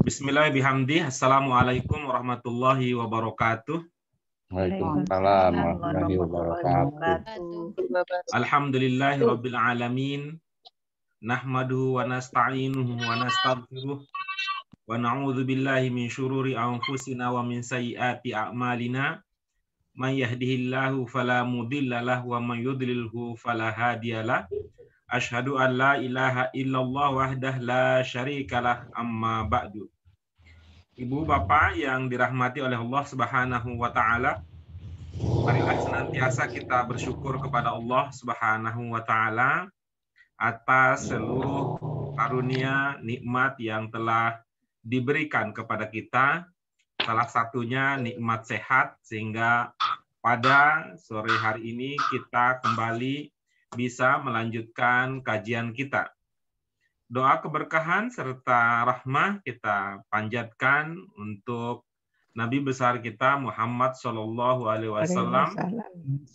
Bismillahirrahmanirrahim. Assalamualaikum warahmatullahi wabarakatuh. Waalaikumsalam warahmatullahi wabarakatuh. Alhamdulillahirabbil alamin. Nahmaduhu wa nasta'inuhu wa nastaghfiruh wa na'udzu billahi min syururi anfusina wa min sayyiati a'malina. May yahdihillahu fala mudhillalah wa may yudlilhu fala hadiyalah. Asyhadu an la ilaha illallah wahdah la syarikalah amma ba'du. Ibu bapak yang dirahmati oleh Allah Subhanahu wa taala, marilah senantiasa kita bersyukur kepada Allah Subhanahu wa taala atas seluruh karunia nikmat yang telah diberikan kepada kita. Salah satunya nikmat sehat, sehingga pada sore hari ini kita kembali bisa melanjutkan kajian kita. Doa keberkahan serta rahmah kita panjatkan untuk Nabi besar kita Muhammad Shallallahu Alaihi Wasallam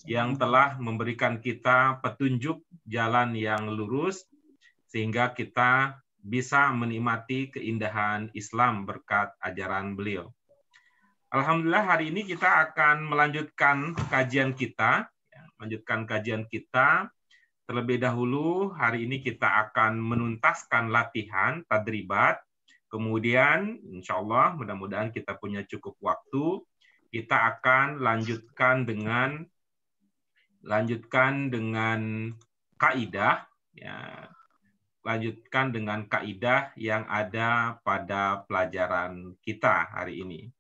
yang telah memberikan kita petunjuk jalan yang lurus sehingga kita bisa menikmati keindahan Islam berkat ajaran beliau. Alhamdulillah hari ini kita akan melanjutkan kajian kita. Terlebih dahulu hari ini kita akan menuntaskan latihan tadribat. Kemudian insya Allah mudah-mudahan kita punya cukup waktu. Kita akan lanjutkan dengan kaidah, ya. Lanjutkan dengan kaidah yang ada pada pelajaran kita hari ini.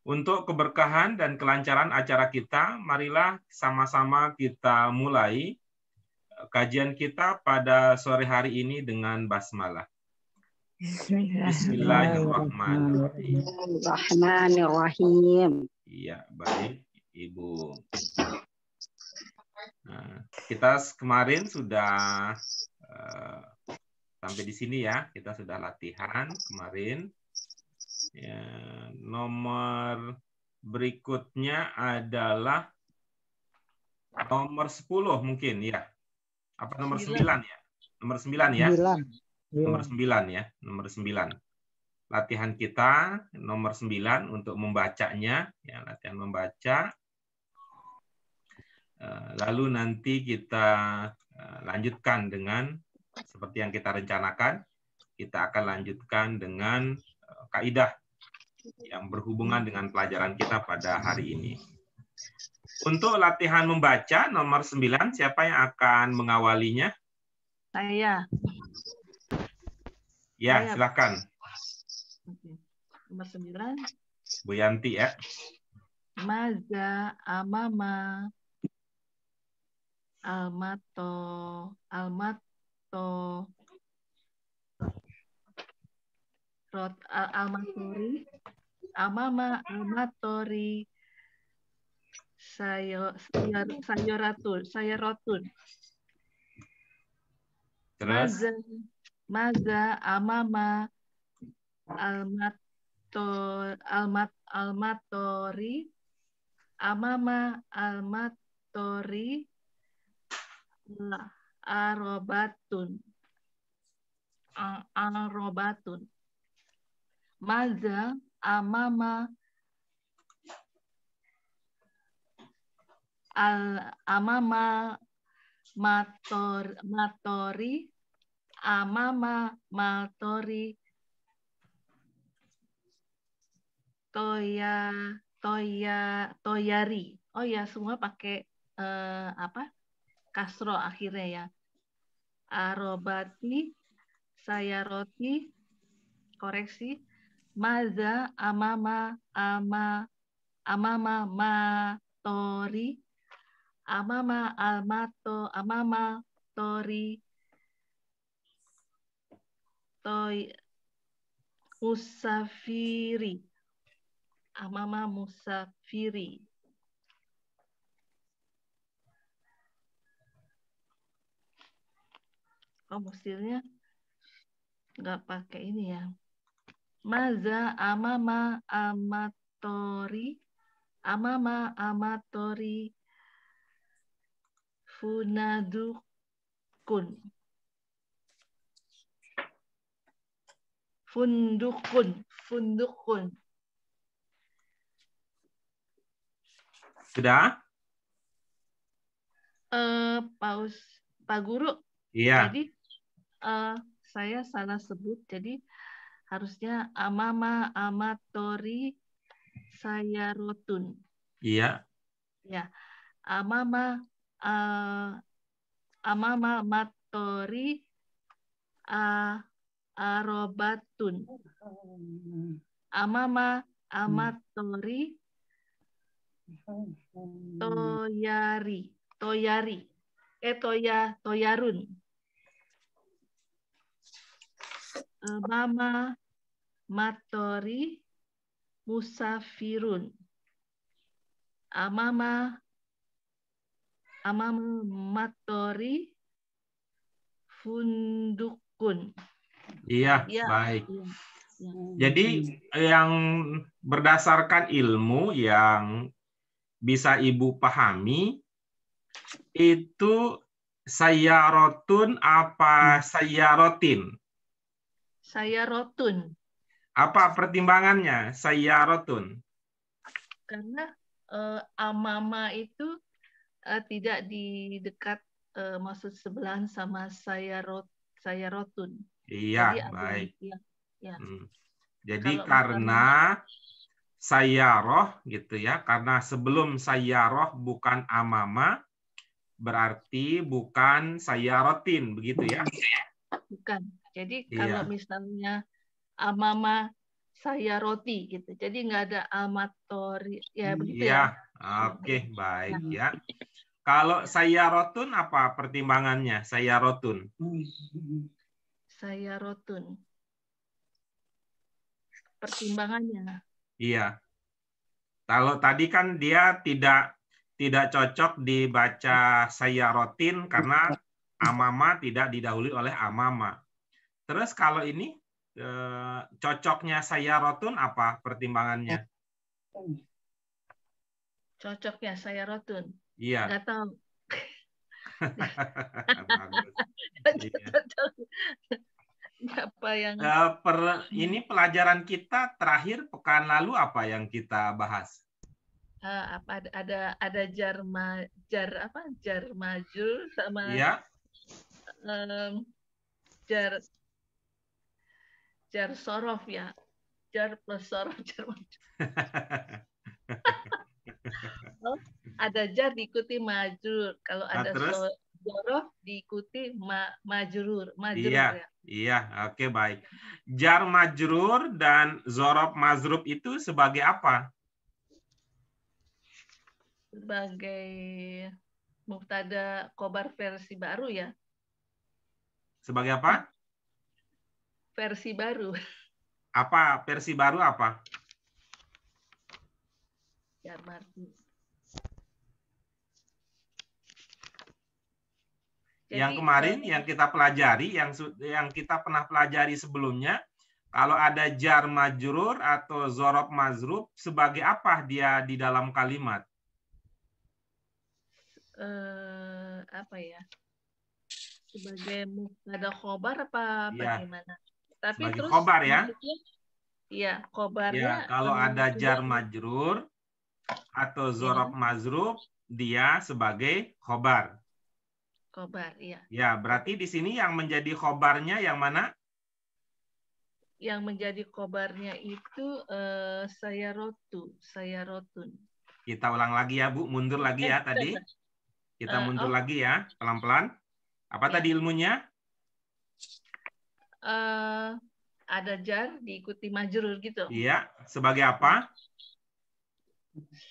Untuk keberkahan dan kelancaran acara kita, marilah sama-sama kita mulai kajian kita pada sore hari ini dengan basmalah. Bismillahirrahmanirrahim. Iya, baik, Ibu. Nah, kita kemarin sudah sampai di sini ya. Kita sudah latihan kemarin. Ya, nomor berikutnya adalah nomor 10 mungkin ya. Apa nomor 9 ya? Nomor 9 ya? 9. Nomor 9 ya, nomor 9. Latihan kita nomor 9 untuk membacanya, ya, latihan membaca. Lalu nanti kita lanjutkan dengan seperti yang kita rencanakan, kita akan lanjutkan dengan kaidah yang berhubungan dengan pelajaran kita pada hari ini. Untuk latihan membaca nomor 9, siapa yang akan mengawalinya? Saya. Ya, silakan. Nomor 9. Bu Yanti ya. Maza amama almato almatori amama almatori sayarotun. Terus Maza amama almatori amama almatori arobatun. Maza amama matori amama matori toyari. Oh ya, semua pakai kasro akhirnya ya. Arobati, sayaroti, koreksi. Maza amama matori amama tori musafiri amama musafiri. Oh, mustilnya nggak pakai ini ya. Maza amama amatori funadukun. Fundukun. Fundukun. Sudah? Pak Guru. Iya. Jadi saya salah sebut. Jadi harusnya amama amatori sayarotun. Iya. Ya. Amama matori arobatun. Amama amatori toyarun. Amama matori musafirun. Amama matori fundukun. Iya, Ya, baik. ya, ya. Jadi yang berdasarkan ilmu yang bisa Ibu pahami itu sayarotun apa sayarotin? Sayarotun. Apa pertimbangannya sayarotun? Karena amama itu tidak di dekat maksud sebelahan sama sayarotun. Iya, Jadi baik. ya. Jadi Kalau karena sayaroh gitu ya, karena sebelum sayaroh bukan amama, berarti bukan sayarotin, begitu ya? Bukan. Jadi Iya. kalau misalnya amama sayaroti gitu, jadi nggak ada amatori, ya begitu Iya. ya. Oke, baik ya. Kalau sayarotun apa pertimbangannya? Sayarotun. Sayarotun. Pertimbangannya. Iya. Kalau tadi kan dia tidak cocok dibaca sayarotin karena amama tidak didahului oleh amama. Terus kalau ini cocoknya sayarotun apa pertimbangannya? Cocoknya sayarotun. Iya. Nggak tahu. Bagus. Iya. Apa yang ini pelajaran kita terakhir pekan lalu apa yang kita bahas? Ada jar majul sama Iya. jar sorof ya. Jar plus sorof, jar majul. Ada jar diikuti majrur. Kalau ada sorof diikuti majrur. Iya, Ya. iya, oke baik. Jar majrur dan zorof mazrub itu sebagai apa? Sebagai mubtada khobar versi baru ya. Sebagai apa? Versi baru. Apa versi baru apa? Jar majrur. Yang kemarin yang kita pelajari, yang kita pernah pelajari sebelumnya, kalau ada jar majrur atau zorof mazrub, sebagai apa dia di dalam kalimat? Apa ya? Sebagai mubtada khobar apa bagaimana? Tapi sebagai terus khobar ya? Iya, khobarnya. Ya, kalau ada jar majrur atau zorof mazrub, dia sebagai khobar. Khobar, iya. Ya, berarti di sini yang menjadi khobarnya yang mana? Yang menjadi khobarnya itu sayarotun. Kita ulang lagi ya, Bu. Mundur lagi ya tadi. Kita mundur lagi ya, pelan-pelan. Apa tadi ilmunya? Ada jar diikuti majrur gitu. Iya, sebagai apa?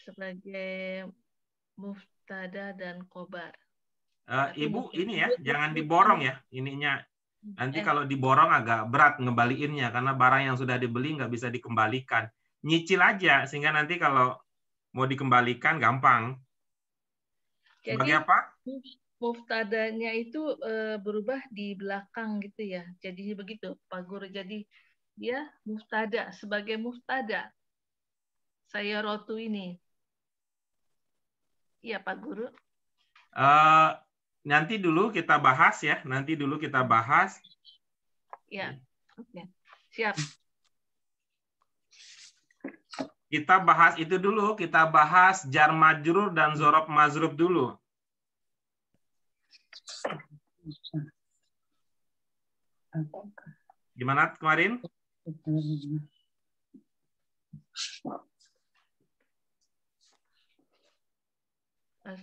Sebagai mubtada dan khobar. Ibu ini ya, jangan diborong ya ininya. Nanti kalau diborong agak berat ngembaliinnya karena barang yang sudah dibeli nggak bisa dikembalikan. Nyicil aja sehingga nanti kalau mau dikembalikan gampang. Sebagai apa? Muftadanya itu berubah di belakang gitu ya. Jadi begitu Pak Guru. Jadi dia muftada sebagai muftada. Saya rotu ini. Iya Pak Guru. Nanti dulu kita bahas ya. Nanti dulu kita bahas. Ya. Oke. Siap. Kita bahas itu dulu, kita bahas jar majrur dan zorob mazrub dulu. Gimana kemarin?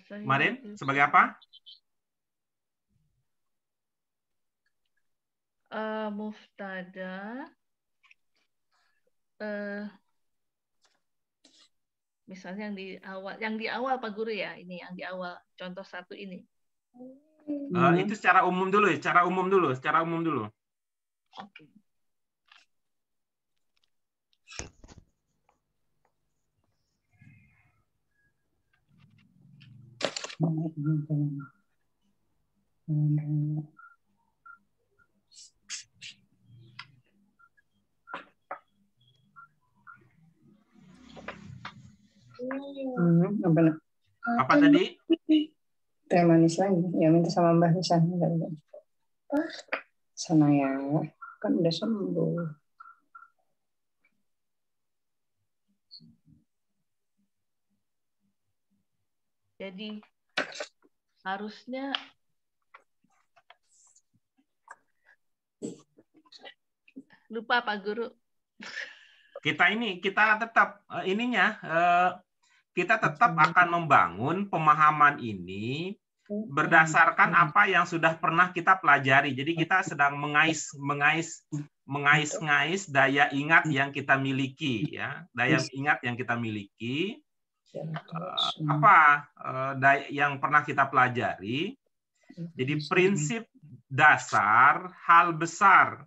Kemarin sebagai apa? Muftada. Misalnya yang di awal Pak Guru ya, ini yang di awal contoh 1 ini. Itu secara umum dulu, secara umum dulu. Oke. Apa tadi? Teh manis lagi. Ya minta sama Mbak Husan. Sana ya. Kan udah sembuh. Jadi harusnya lupa Pak Guru. Kita tetap kita tetap akan membangun pemahaman ini berdasarkan apa yang sudah pernah kita pelajari. Jadi kita sedang mengais-ngais daya ingat yang kita miliki, ya, daya ingat yang kita miliki. Yang pernah kita pelajari. Jadi prinsip dasar hal besar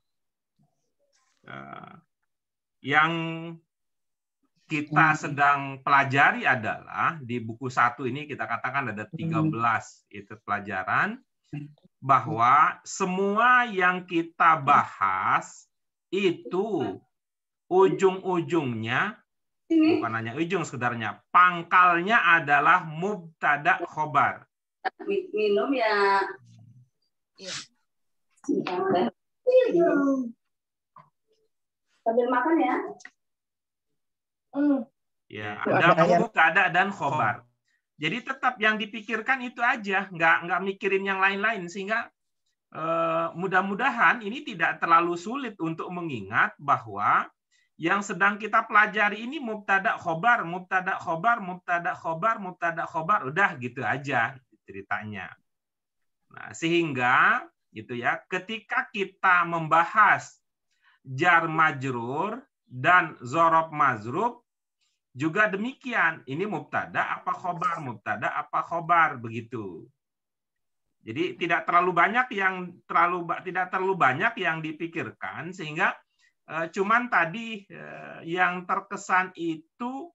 yang kita sedang pelajari adalah di buku 1 ini kita katakan ada 13 itu pelajaran, bahwa semua yang kita bahas itu ujung-ujungnya, bukan hanya ujung sekedarnya, pangkalnya adalah mubtada khobar. Minum ya. Sambil makan ya. Ya, ada mubtada dan khobar. Jadi tetap yang dipikirkan itu aja, nggak mikirin yang lain-lain, sehingga mudah-mudahan ini tidak terlalu sulit untuk mengingat bahwa yang sedang kita pelajari ini mubtada khobar, mubtada khobar, mubtada khobar, mubtada khobar, udah gitu aja ceritanya. Nah, sehingga gitu ya, ketika kita membahas jar majrur dan zorob mazrub juga demikian. Ini mubtada apa khobar, mubtada apa khobar, begitu. Jadi tidak terlalu banyak yang dipikirkan, sehingga cuman tadi yang terkesan itu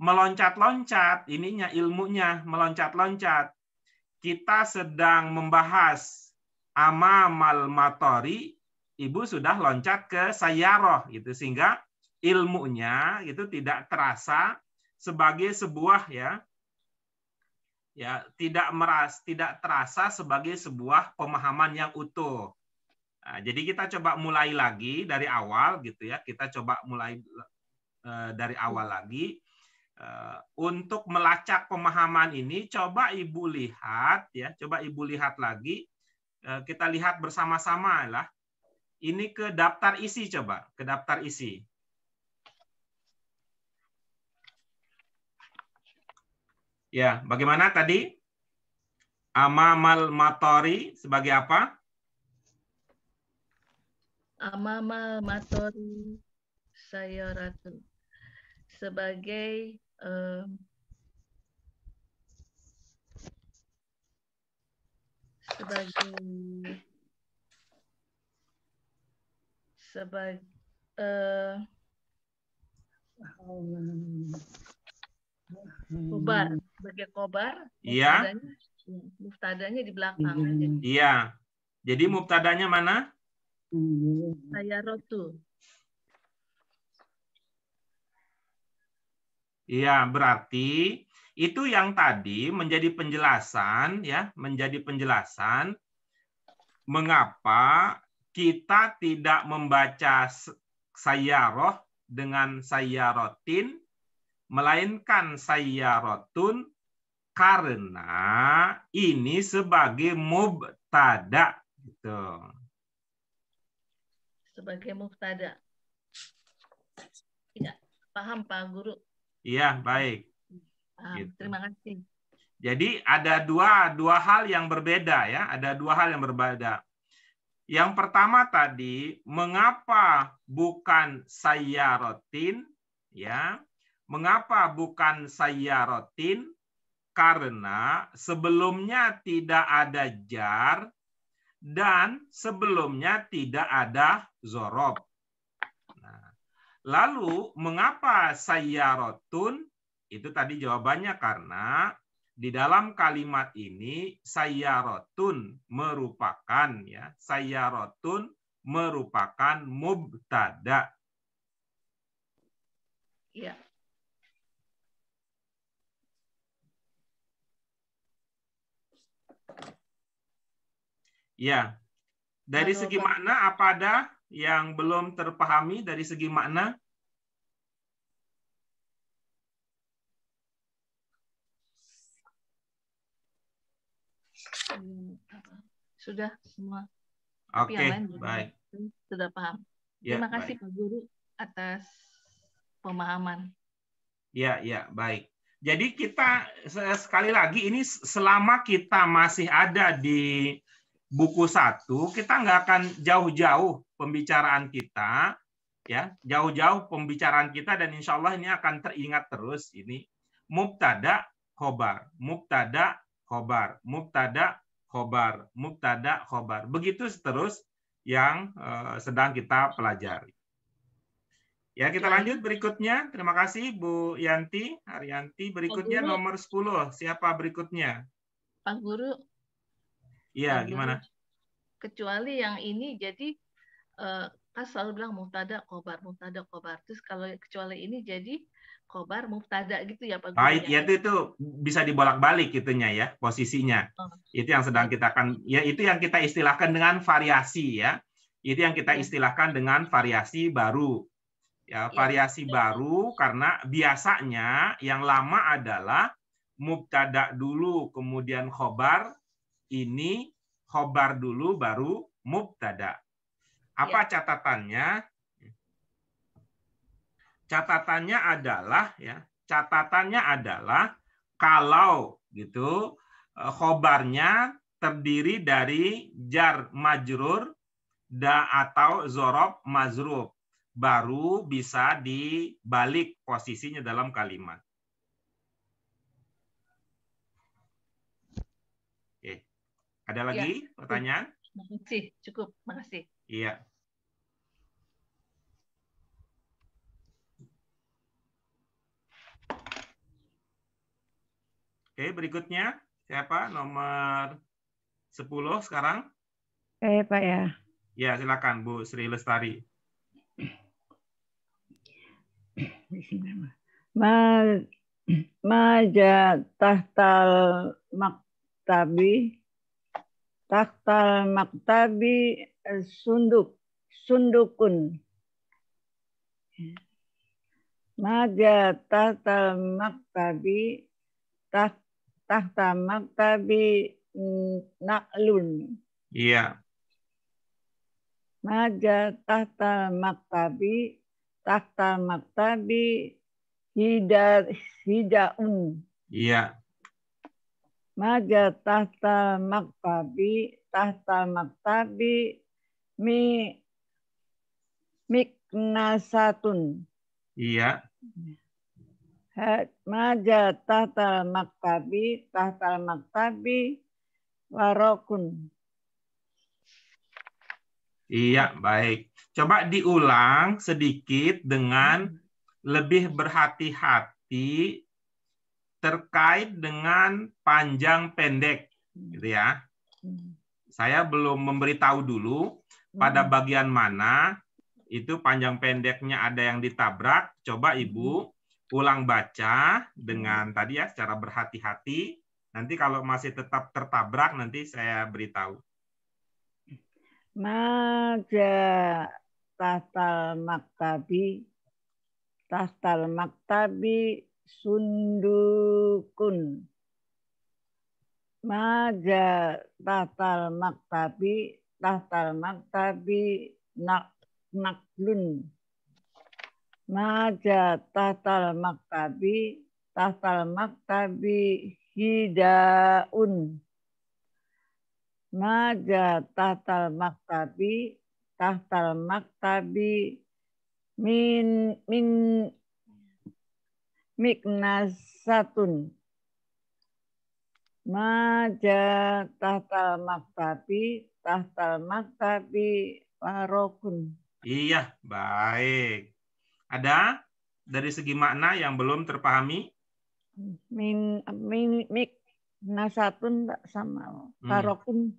meloncat-loncat, ininya ilmunya meloncat-loncat. Kita sedang membahas amamal matori, Ibu sudah loncat ke sayaroh gitu, sehingga ilmunya itu tidak terasa sebagai sebuah tidak terasa sebagai sebuah pemahaman yang utuh. Nah, jadi kita coba mulai lagi dari awal gitu ya. Kita coba mulai dari awal lagi untuk melacak pemahaman ini. Coba Ibu lihat ya, coba Ibu lihat lagi. Kita lihat bersama-sama lah. Ini ke daftar isi, coba ke daftar isi. Ya, bagaimana tadi? Amamal matori sebagai apa? Amamal matori sayaratu sebagai khobar, sebagai khobar. Iya. Muftadanya di belakang. Iya. Jadi muftadanya mana? Sayaratu. Iya, berarti itu yang tadi menjadi penjelasan ya, menjadi penjelasan mengapa kita tidak membaca sayyaroh dengan sayyarotin, melainkan sayyarotun, karena ini sebagai mubtada gitu. Sebagai mubtada. Iya, paham Pak Guru? Iya, baik. Paham. Gitu. Terima kasih. Jadi ada dua hal yang berbeda ya, ada dua hal yang berbeda. Yang pertama tadi, mengapa bukan sayyarotin ya? Mengapa bukan sayyarotin? Karena sebelumnya tidak ada jar dan sebelumnya tidak ada zorob. Nah, lalu mengapa sayyarotun? Itu tadi jawabannya karena di dalam kalimat ini sayyarotun merupakan ya, sayyarotun merupakan mubtada. Iya. Ya, dari segi makna apa ada yang belum terpahami dari segi makna? Sudah semua. Oke, yang lain baik. Sudah paham. Ya, Terima kasih baik. Pak Guru atas pemahaman. Ya, baik. Jadi kita sekali lagi ini selama kita masih ada di buku 1, kita nggak akan jauh-jauh pembicaraan kita, ya, jauh-jauh pembicaraan kita, dan insya Allah ini akan teringat terus ini mubtada khobar, mubtada khobar, mubtada khobar, mubtada khobar, begitu terus yang sedang kita pelajari. Ya, kita lanjut berikutnya. Terima kasih Bu Yanti, Haryanti. Berikutnya nomor 10. Siapa berikutnya? Pak Guru. Iya, gimana? Kecuali yang ini, jadi kan selalu bilang mubtada khobar. Terus kalau kecuali ini jadi khobar mubtada gitu ya Pak Guru. Baik, ya itu bisa dibolak-balik itunya ya, posisinya. Itu yang sedang kita akan, ya itu yang kita istilahkan dengan variasi ya. Itu yang kita istilahkan dengan variasi baru. Ya, variasi baru karena biasanya yang lama adalah mubtada dulu kemudian khobar, ini khobar dulu baru mubtada. Apa catatannya? Catatannya adalah kalau gitu khobarnya terdiri dari jar majrur atau zorob mazrub, baru bisa dibalik posisinya dalam kalimat. Oke. Ada lagi pertanyaan? Makasih, cukup. Makasih. Iya. Oke, berikutnya siapa? Nomor 10 sekarang. Pak ya. Ya, silakan Bu Sri Lestari. Maja tahtal maktabi sundukun. Maja tahtal maktabi tahta maktabi naklun. Iya. Maja tahtal maktabi hidaun. Iya. Maja tahtal maktabi miknasatun. Iya. Maja tahtal maktabi warokun. Iya, baik. Coba diulang sedikit dengan lebih berhati-hati terkait dengan panjang pendek, gitu ya. Saya belum memberitahu dulu pada bagian mana itu panjang pendeknya ada yang ditabrak. Coba Ibu ulang baca dengan tadi ya secara berhati-hati. Nanti kalau masih tetap tertabrak nanti saya beritahu. Maja tahtal maktabi sundukun. Maja tahtal maktabi naklun. Maja tahtal maktabi hidaun. Maja tahtal maktabi min miknasatun. Maja tahtal maktabi warokun. Iya, baik. Ada dari segi makna yang belum terpahami? Miknasatun tak sama. Warokun.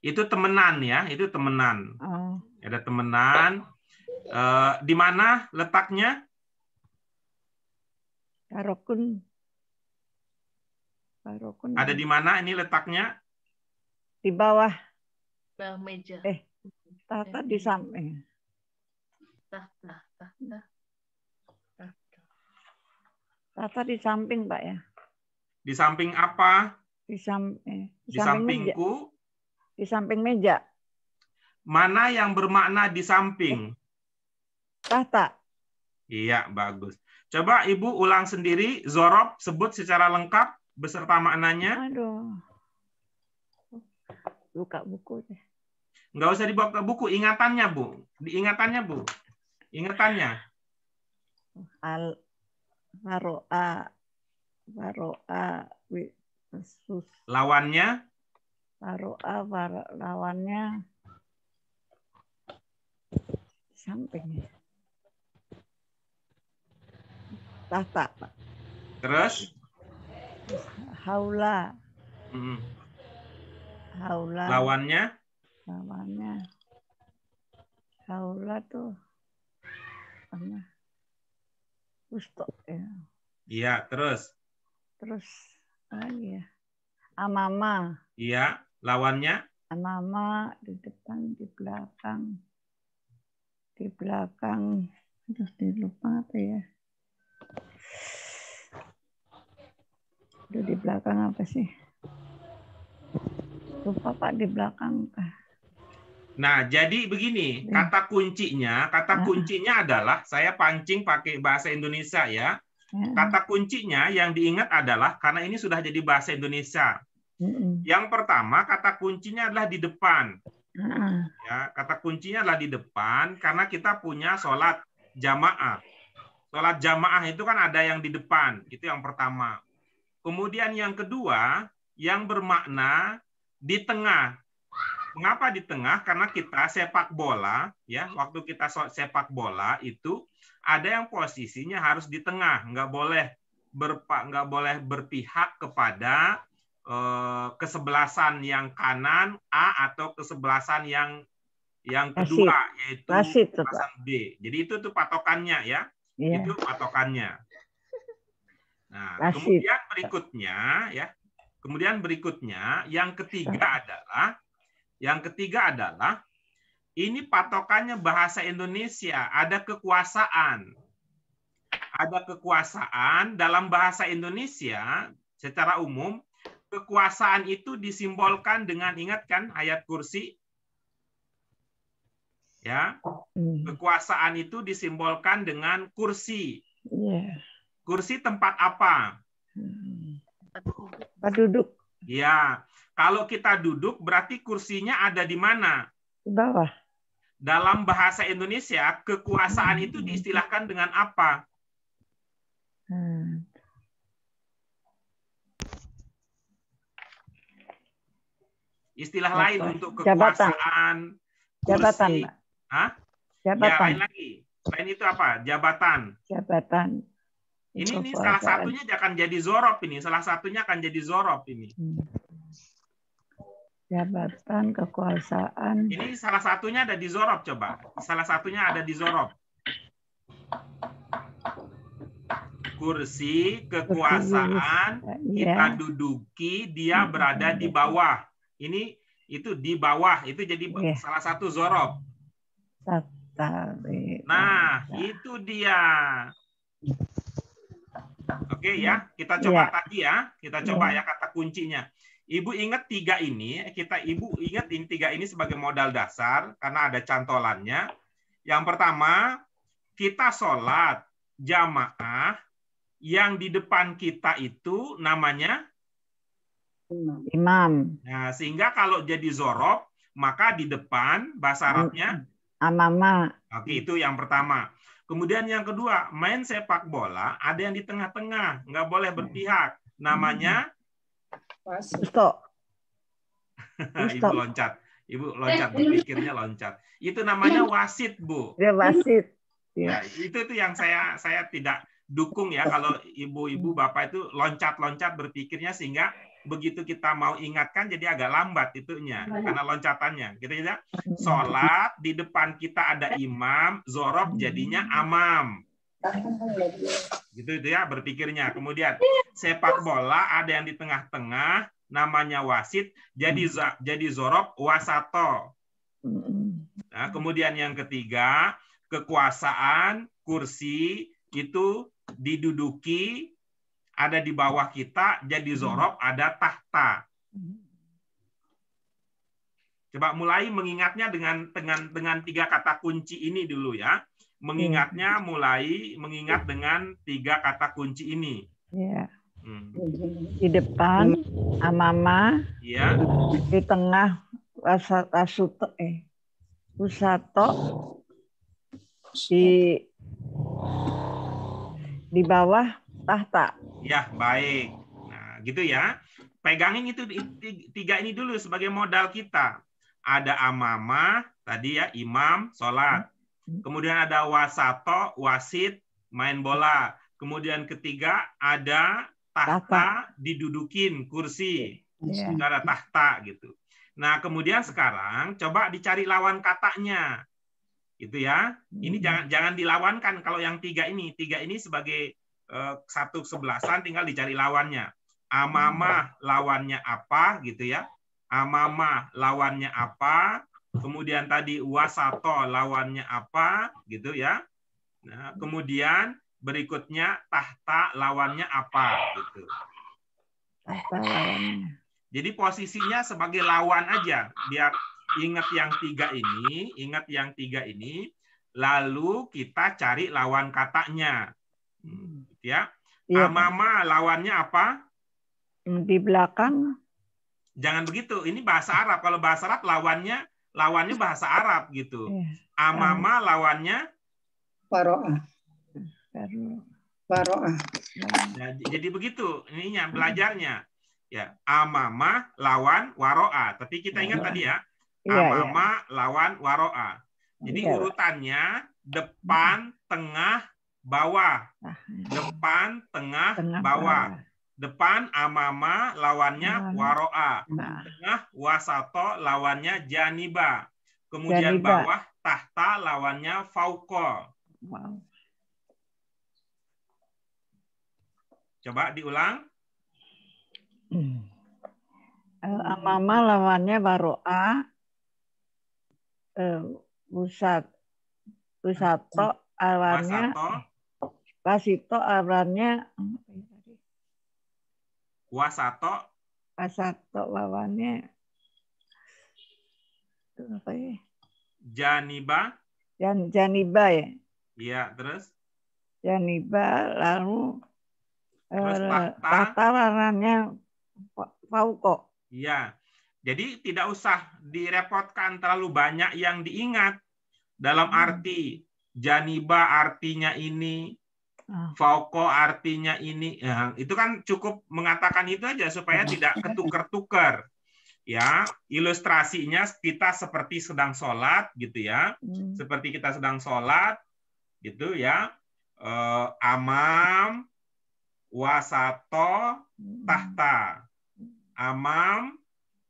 Itu temenan ya, itu temenan. Oh. Ada temenan. Di mana letaknya? Warokun. Ada di mana ini letaknya? Di bawah. Bawah meja. Tahta di samping. Tahta di samping, Pak ya. Di samping apa? Di sampingku. Sampingku. Di samping meja. Mana yang bermakna di samping? Tahta. Iya, bagus. Coba Ibu ulang sendiri, zorob sebut secara lengkap beserta maknanya. Aduh. Buka buku deh. Nggak usah dibawa ke buku, ingatannya, Bu. Diingatannya, Bu. Ingatannya. Waro'a Lawannya? Lawannya samping. Tahta, Pak. Terus? Haula. Lawannya? Haula tuh apa? Ustok ya. Iya, terus? Terus lagi ya. Amama. Iya, lawannya? Amama di depan, di belakang. Di belakang. Terus dilupa apa ya? Itu di belakang apa sih? Lupa Pak, di belakang. Nah, jadi begini, kata kuncinya adalah, saya pancing pakai bahasa Indonesia ya. Kata kuncinya yang diingat adalah, karena ini sudah jadi bahasa Indonesia. Yang pertama, kata kuncinya adalah di depan. Ya, kata kuncinya adalah di depan, karena kita punya sholat jamaah. Sholat jamaah itu kan ada yang di depan, itu yang pertama. Kemudian yang kedua, yang bermakna di tengah. Mengapa di tengah? Karena kita sepak bola, ya, waktu kita sepak bola itu ada yang posisinya harus di tengah, nggak boleh berpihak kepada kesebelasan yang kanan A atau kesebelasan yang kedua, yaitu kesebelasan B. Jadi itu tuh patokannya ya, itu patokannya. Nah, kemudian berikutnya yang ketiga adalah ini patokannya bahasa Indonesia, ada kekuasaan. Ada kekuasaan dalam bahasa Indonesia secara umum, kekuasaan itu disimbolkan dengan, ingat kan ayat kursi? Ya. Kekuasaan itu disimbolkan dengan kursi. Kursi tempat apa? Tempat duduk. Ya. Kalau kita duduk, berarti kursinya ada di mana? Di bawah. Dalam bahasa Indonesia, kekuasaan itu diistilahkan dengan apa? Istilah lain untuk kekuasaan. Jabatan. Kursi. Hah? Jabatan. Ya, lain lagi. Selain itu apa? Jabatan. Jabatan. Ini salah satunya akan jadi zorob ini. Salah satunya akan jadi zorob ini. Jabatan, kekuasaan. Ini salah satunya ada di zorob, coba. Salah satunya ada di zorob. Kursi, kekuasaan, kita duduki, dia berada di bawah. Itu di bawah, itu jadi salah satu zorob. Nah, itu dia. Oke ya, kita coba tadi ya. Kita coba ya kata kuncinya. Ibu ingat tiga ini, Ibu ingat ini tiga ini sebagai modal dasar karena ada cantolannya. Yang pertama, kita sholat jamaah yang di depan kita itu namanya imam. Nah, sehingga kalau jadi zorob, maka di depan bahasa Arabnya amama. Oke, itu yang pertama. Kemudian yang kedua, main sepak bola ada yang di tengah-tengah, nggak boleh berpihak. Namanya Wasit. Ibu loncat. Ibu loncat, berpikirnya loncat. Itu namanya wasit, Bu. Ya, wasit. Ya, itu yang saya tidak dukung ya kalau ibu-ibu bapak itu loncat-loncat berpikirnya sehingga begitu kita mau ingatkan jadi agak lambat itunya karena loncatannya. Gitu ya. Sholat di depan kita ada imam, zorob jadinya amam. Gitu itu ya berpikirnya. Kemudian sepak bola ada yang di tengah-tengah namanya wasit jadi zorob wasato. Nah, kemudian yang ketiga, kekuasaan kursi itu diduduki ada di bawah kita jadi zorob ada tahta. Coba mulai mengingatnya dengan tiga kata kunci ini dulu ya. Mengingatnya mulai mengingat dengan tiga kata kunci ini. Ya. Di depan amama. Ya. Di tengah usato. Di bawah tahta. Ya, baik. Nah, gitu ya. Pegangin itu tiga ini dulu sebagai modal kita. Ada amama, tadi ya, imam, sholat. Kemudian ada wasato, wasit, main bola. Kemudian ketiga ada tahta, didudukin, kursi. Itu ada tahta gitu. Nah, kemudian sekarang coba dicari lawan katanya. Gitu ya. Ini jangan dilawankan kalau yang tiga ini sebagai satu sebelasan tinggal dicari lawannya. Amamah lawannya apa gitu ya. Amamah lawannya apa. Kemudian tadi wasato lawannya apa gitu ya. Nah, kemudian berikutnya tahta lawannya apa gitu. Tahta lawannya. Jadi posisinya sebagai lawan aja biar ingat yang tiga ini, lalu kita cari lawan katanya. Ya. Amama lawannya apa? Di belakang. Jangan begitu. Ini bahasa Arab. Kalau bahasa Arab lawannya bahasa Arab gitu. Amama lawannya waro'ah. Waro'ah. Nah, jadi begitu ininya belajarnya. Ya, amama lawan waro'a. Tapi kita ingat tadi ya. Amama lawan waro'a. Jadi urutannya depan, tengah, bawah. Depan, tengah, bawah. Depan amama lawannya waro'a. Tengah wasato lawannya janiba. Kemudian bawah tahta lawannya fauqa. Coba diulang. Amama lawannya waro'a. Wasato lawannya wasito lawannya wasato lawannya itu apa ya? Janiba ya. Iya, terus janiba lalu tahta lawannya fauqa. Iya. Jadi tidak usah direpotkan terlalu banyak yang diingat. Dalam arti janiba artinya ini, fauqa artinya ini. Ya, itu kan cukup mengatakan itu aja supaya tidak ketukar-tukar. Ya, ilustrasinya kita seperti sedang sholat gitu ya. Seperti kita sedang sholat gitu ya. Amam, wasato, tahta. Amam,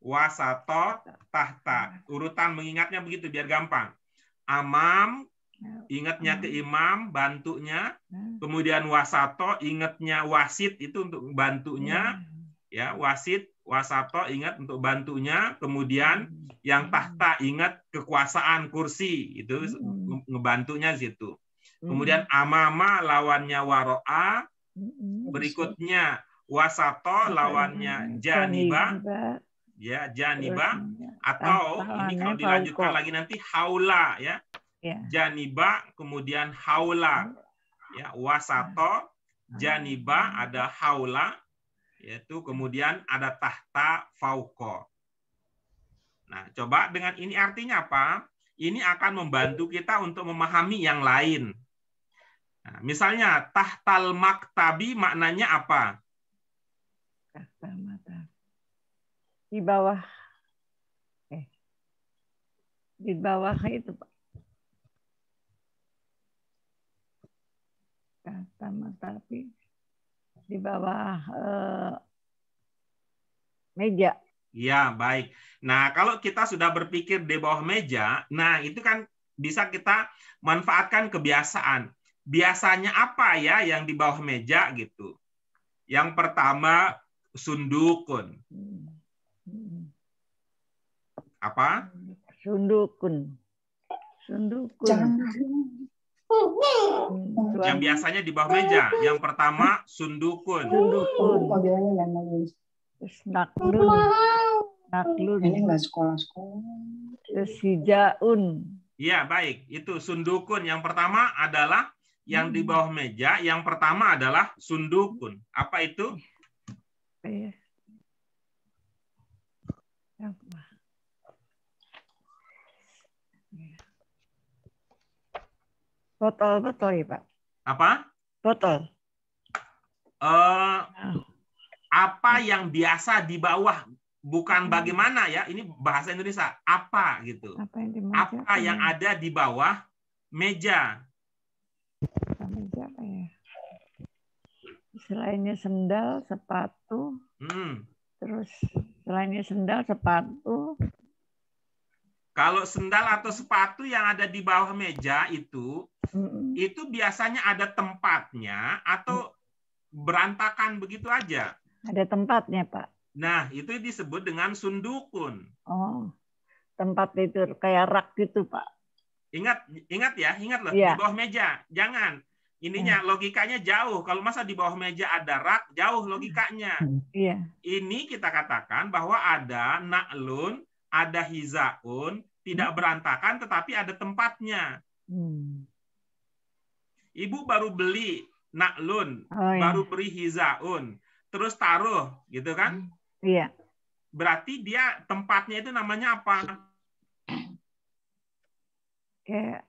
wasato, tahta. Urutan mengingatnya begitu biar gampang. Amam, ingatnya ke imam, bantunya. Kemudian wasato, ingatnya wasit itu untuk bantunya. Ya, wasit Wasato ingat untuk bantunya, kemudian yang tahta ingat kekuasaan kursi, itu ngebantunya di situ. Kemudian amama lawannya waro'a, berikutnya wasato lawannya janiba, ya janiba, atau ini kalau dilanjutkan lagi nanti haula, ya. Janiba kemudian haula, ya wasato janiba ada haula, yaitu kemudian ada tahta fauko. Nah, coba dengan ini artinya apa? Ini akan membantu kita untuk memahami yang lain. Nah, misalnya tahtal maktabi maknanya apa? Tahtal maktabi. Di bawah. Di bawah itu, Pak. Tahtal maktabi. Di bawah meja. Ya, baik. Nah, kalau kita sudah berpikir di bawah meja, nah itu kan bisa kita manfaatkan kebiasaan. Biasanya apa ya yang di bawah meja gitu? Yang pertama, sundukun. Apa? Sundukun. Sundukun. Yang biasanya di bawah meja. Yang pertama, sundukun. Sundukun. Terus naklun. Ini nggak sekolah-sekolah. Terus hijaun. Iya, baik. Itu sundukun. Yang pertama adalah yang di bawah meja. Yang pertama adalah sundukun. Apa itu? Botol-botol ya, Pak. Apa? Botol. Apa yang biasa di bawah, bukan bagaimana ya, ini bahasa Indonesia, apa gitu. Apa yang ada di bawah meja. Meja apa ya? Selainnya sendal, sepatu. Terus selainnya sendal, sepatu. Kalau sendal atau sepatu yang ada di bawah meja itu biasanya ada tempatnya atau berantakan begitu aja. Ada tempatnya, Pak. Nah, itu disebut dengan sundukun. Oh, tempat itu kayak rak gitu, Pak. Ingat loh, Di bawah meja. Jangan. Ininya logikanya jauh. Kalau masa di bawah meja ada rak, jauh logikanya. Iya. Ini kita katakan bahwa ada naklun, ada hizaun, tidak berantakan tetapi ada tempatnya. Ibu baru beli naklun, baru beri hizaun, terus taruh, gitu kan? Iya. Berarti dia tempatnya itu namanya apa? Kayak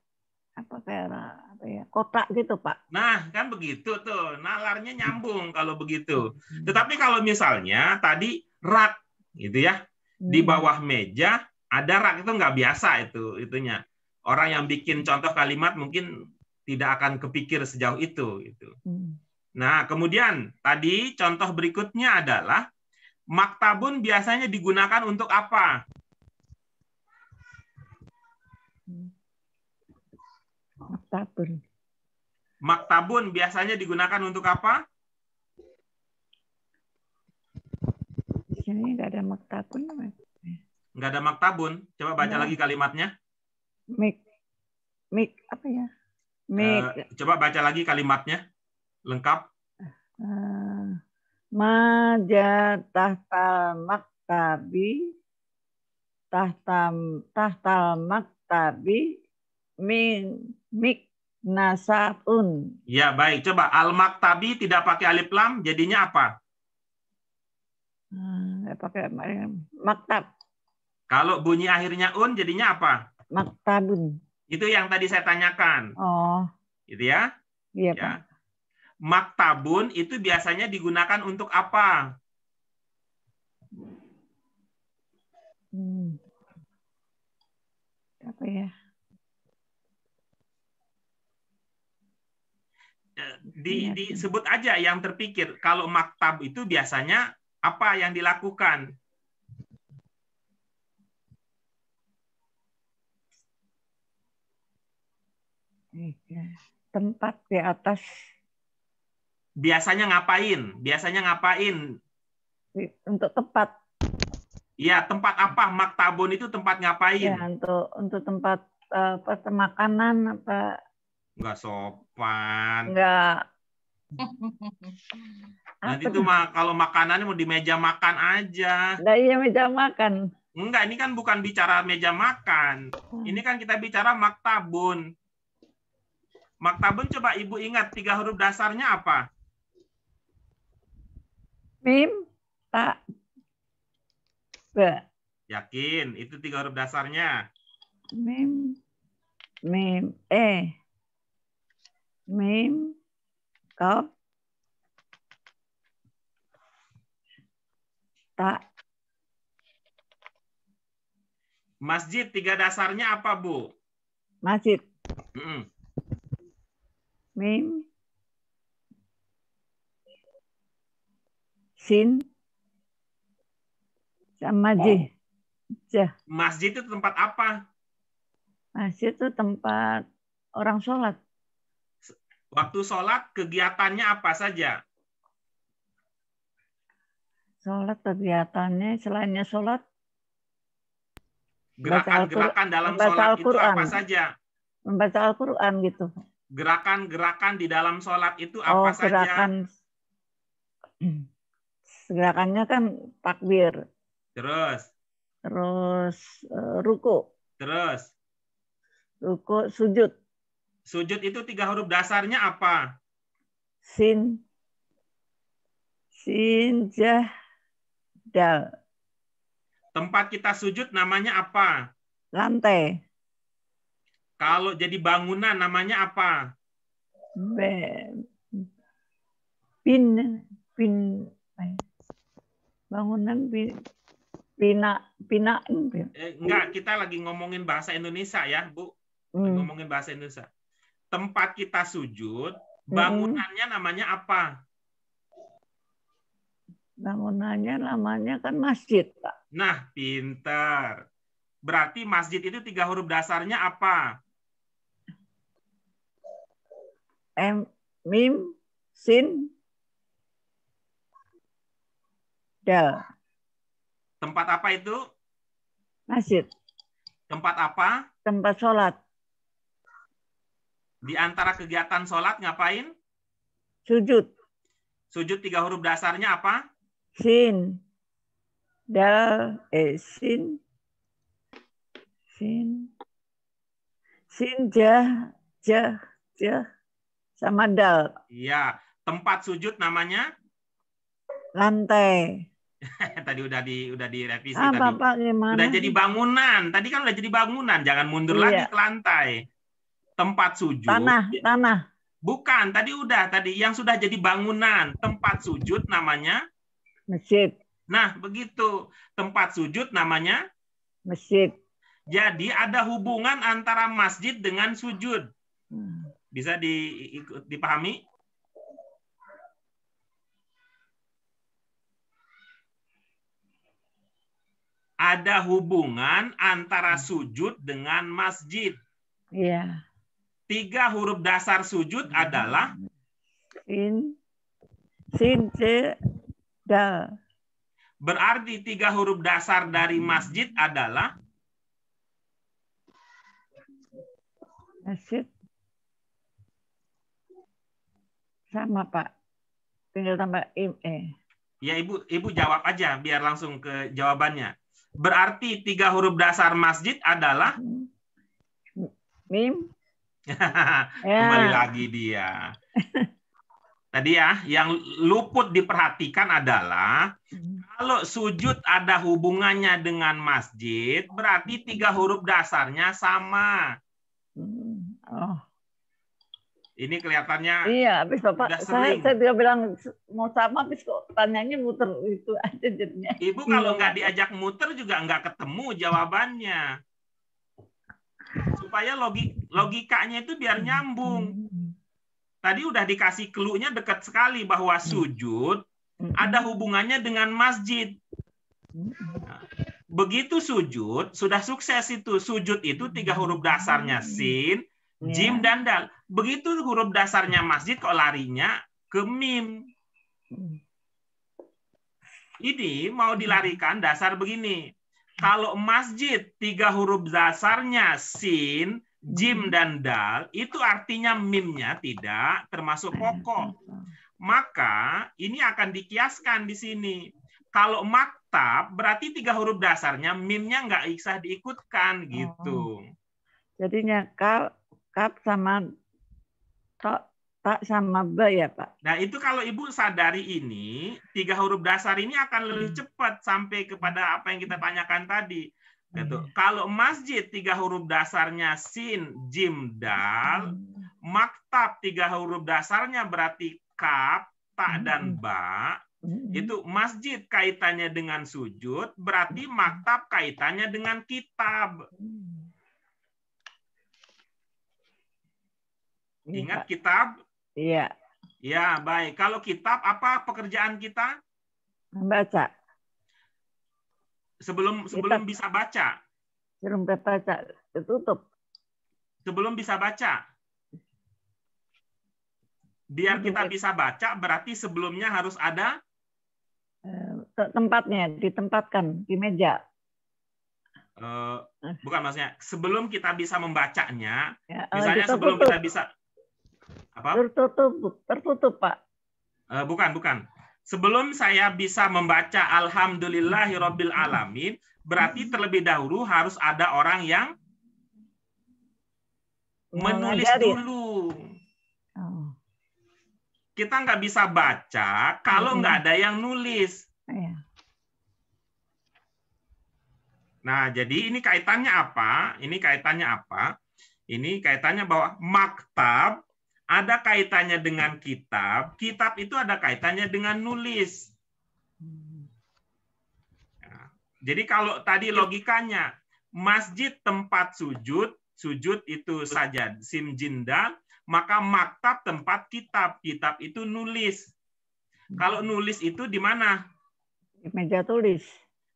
kotak gitu, Pak. Nah, kan begitu tuh. Nalarnya nyambung kalau begitu. Tetapi kalau misalnya tadi rak, gitu ya, di bawah meja ada rak, itu nggak biasa itunya. Orang yang bikin contoh kalimat mungkin tidak akan kepikir sejauh itu. Gitu. Nah, kemudian tadi contoh berikutnya adalah maktabun biasanya digunakan untuk apa? Maktabun biasanya digunakan untuk apa? Di sini nggak ada maktabun. Nggak ada maktabun. Coba baca lagi kalimatnya. Apa ya? Coba baca lagi kalimatnya. Lengkap. Maja tahtal maktabi tahtal maktabi mik nasaun. Ya, baik. Coba al-maktabi tidak pakai alif lam, jadinya apa? Pakai maktab. Kalau bunyi akhirnya un, jadinya apa? Maktabun. Itu yang tadi saya tanyakan. Oh. Gitu ya? Iya, ya. Pak. Maktabun itu biasanya digunakan untuk apa? Apa ya? Disebut aja yang terpikir. Kalau maktab itu biasanya apa yang dilakukan? Tempat di atas. Biasanya ngapain? Biasanya ngapain? Untuk tempat. Iya, tempat apa? Maktabun itu tempat ngapain? Ya, untuk tempat makanan apa? Nggak sopan. Enggak. Nanti Apa tuh tuh? kalau makanannya mau di meja makan aja. Nah, iya meja makan. Enggak, ini kan bukan bicara meja makan. Ini kan kita bicara maktabun. Maktabun coba Ibu ingat 3 huruf dasarnya apa? Mim, tak, ba. Yakin, itu 3 huruf dasarnya. Mim, mim, mim, kau, tak. Masjid 3 dasarnya apa, Bu? Masjid. Mm-mm. Mim, sin, sama j. Jah. Masjid itu tempat apa? Masjid itu tempat orang sholat. Waktu sholat kegiatannya apa saja? Sholat kegiatannya selainnya sholat. Gerakan-gerakan dalam sholat itu apa saja? Membaca Al-Quran gitu. Gerakan-gerakan di dalam sholat itu apa saja? Gerakannya kan takbir. Terus Ruku. Terus Ruku, sujud. Sujud itu 3 huruf dasarnya apa? Sin, jah, dal. Tempat kita sujud namanya apa? Lantai. Kalau jadi bangunan namanya apa? Bangunan pina. Enggak, kita lagi ngomongin bahasa Indonesia ya, Bu. Ngomongin bahasa Indonesia. Tempat kita sujud, bangunannya namanya apa? Bangunannya namanya kan masjid, Pak. Nah, pintar. Berarti masjid itu 3 huruf dasarnya apa? Mim, sin, dal. Tempat apa itu? Masjid. Tempat apa? Tempat sholat. Di antara kegiatan sholat ngapain? Sujud. Sujud 3 huruf dasarnya apa? Sin, dal, sin, jah, sama dal. Iya. Tempat sujud namanya? Lantai. Tadi udah direvisi tadi. Bapak gimana? Udah jadi bangunan. Tadi kan udah jadi bangunan. Jangan mundur lagi ke lantai. Tempat sujud. Tanah. Bukan. Tadi yang sudah jadi bangunan. Tempat sujud namanya? Masjid. Nah, begitu. Tempat sujud namanya? Masjid. Jadi ada hubungan antara masjid dengan sujud. Bisa dipahami? Ada hubungan antara sujud dengan masjid. Iya. 3 huruf dasar sujud adalah? Sin, dal. Berarti 3 huruf dasar dari masjid adalah? Masjid. Sama, Pak. Tinggal tambah Ya, Ibu jawab aja biar langsung ke jawabannya. Berarti 3 huruf dasar masjid adalah? Mim. Kembali lagi dia. Tadi ya, yang luput diperhatikan adalah kalau sujud ada hubungannya dengan masjid, berarti 3 huruf dasarnya sama. Oh. Ini kelihatannya. Iya, habis Bapak saya juga bilang mau sama, habis kok tanyanya muter itu aja jadinya. Ibu kalau nggak diajak muter juga nggak ketemu jawabannya. Supaya logikanya itu biar nyambung. Tadi udah dikasih clue-nya dekat sekali bahwa sujud ada hubungannya dengan masjid. Nah, begitu sujud, sudah sukses itu. Sujud itu 3 huruf dasarnya sin, jim, dan dal. Begitu huruf dasarnya masjid kok larinya ke mim. Ini mau dilarikan dasar begini. Kalau masjid 3 huruf dasarnya sin, jim, dan dal, itu artinya mimnya tidak termasuk pokok. Maka ini akan dikiaskan di sini. Kalau maktab berarti 3 huruf dasarnya mimnya nggak bisa diikutkan gitu. Jadinya kaf sama tak sama ba ya Pak. Nah itu kalau Ibu sadari ini 3 huruf dasar ini akan lebih cepat sampai kepada apa yang kita tanyakan tadi. Gitu. Kalau masjid 3 huruf dasarnya sin, jim, dal, maktab 3 huruf dasarnya berarti kaf, ta, dan ba. Itu masjid kaitannya dengan sujud, berarti maktab kaitannya dengan kitab. Ingat kitab? Iya. Ya, baik. Kalau kitab, apa pekerjaan kita? Membaca. Sebelum bisa baca. Sebelum baca, tutup. Sebelum bisa baca. Biar kita bisa baca, berarti sebelumnya harus ada tempatnya, ditempatkan di meja. Bukan, maksudnya sebelum kita bisa membacanya, Ya, misalnya sebelum kita bisa apa? Tertutup Pak. Bukan. Sebelum saya bisa membaca Alhamdulillahirabbil alamin, berarti terlebih dahulu harus ada orang yang menulis dulu. Kita nggak bisa baca kalau nggak ada yang nulis. Nah, jadi ini kaitannya apa? Ini kaitannya bahwa maktab ada kaitannya dengan kitab. Kitab itu ada kaitannya dengan nulis. Nah, jadi kalau tadi logikanya, masjid tempat sujud, sujud itu saja sim jindal, maka maktab tempat kitab, kitab itu nulis. Kalau nulis itu di mana? Di meja tulis.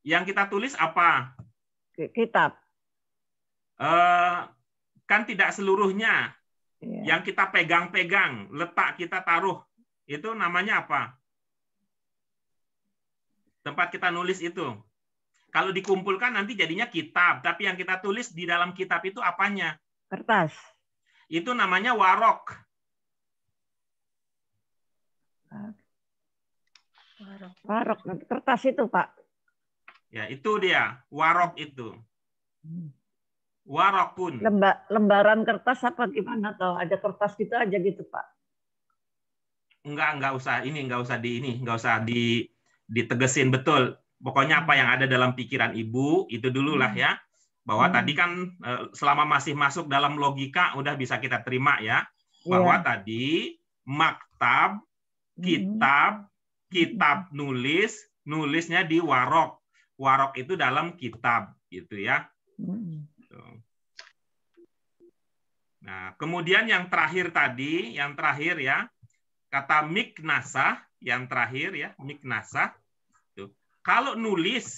Yang kita tulis apa? Kitab. Kan tidak seluruhnya. Yeah. Yang kita pegang-pegang, letak kita taruh, itu namanya apa? Tempat kita nulis itu. Kalau dikumpulkan nanti jadinya kitab, tapi yang kita tulis di dalam kitab itu apanya? Kertas. Itu namanya warok. Warok, kertas itu Pak. Ya, itu dia, warok itu. Warokun. Lembaran kertas apa gimana toh? Ada kertas gitu aja gitu Pak? Enggak usah ditegesin betul. Pokoknya apa yang ada dalam pikiran Ibu itu dululah ya. Bahwa tadi kan selama masih masuk dalam logika udah bisa kita terima ya. Bahwa tadi maktab, kitab nulisnya di warok. Warok itu dalam kitab gitu ya. Nah, kemudian yang terakhir ya, kata miknasah, yang terakhir ya, miknasah. Kalau nulis,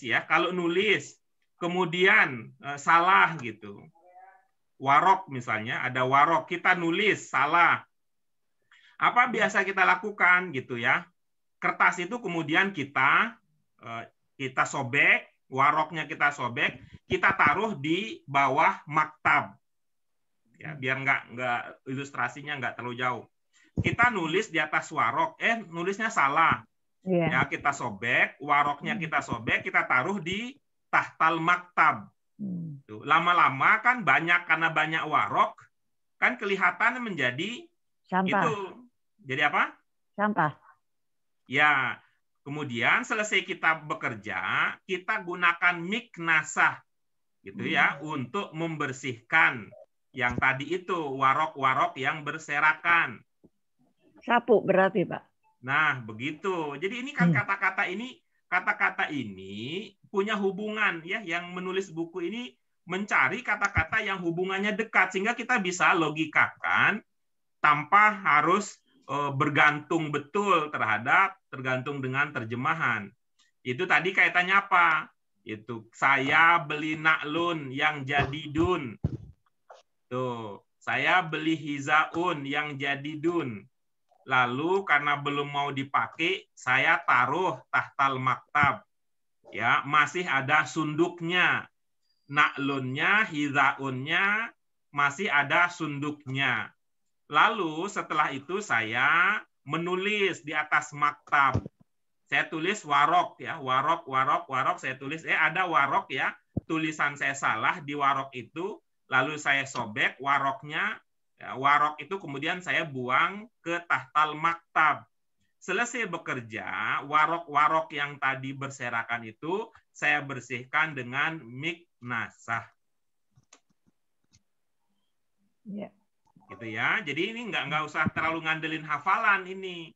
kemudian salah gitu. Warok misalnya, ada warok, kita nulis salah. Apa biasa kita lakukan gitu ya? Kertas itu kemudian kita sobek, waroknya kita sobek, kita taruh di bawah maktab. Ya, biar nggak ilustrasinya nggak terlalu jauh. Kita nulis di atas warok, nulisnya salah. Ya, kita sobek, waroknya kita sobek, kita taruh di tahtal maktab. Lama-lama kan karena banyak warok, kan kelihatan menjadi sampah. Itu. Jadi apa? Sampah. Ya, kemudian selesai kita bekerja, kita gunakan miknasah gitu ya untuk membersihkan yang tadi itu warok-warok yang berserakan. Sapu berarti Pak. Nah, begitu. Jadi ini kan kata-kata ini punya hubungan ya, yang menulis buku ini mencari kata-kata yang hubungannya dekat sehingga kita bisa logikakan tanpa harus bergantung betul tergantung dengan terjemahan. Itu tadi kaitannya apa? Itu saya beli naklun yang jadi dun. Tuh, saya beli hizaun yang jadi dun. Lalu karena belum mau dipakai, saya taruh tahtal maktab. Ya, masih ada sunduknya. Naklunnya, hizaunnya, masih ada sunduknya. Lalu setelah itu saya menulis di atas maktab. Saya tulis warok ya, warok, saya tulis, ada warok ya, tulisan saya salah di warok itu, lalu saya sobek waroknya, ya, warok itu kemudian saya buang ke tahtal maktab. Selesai bekerja, warok-warok yang tadi berserakan itu saya bersihkan dengan miknasah. Ya. Gitu ya. Jadi ini nggak usah terlalu ngandelin hafalan ini.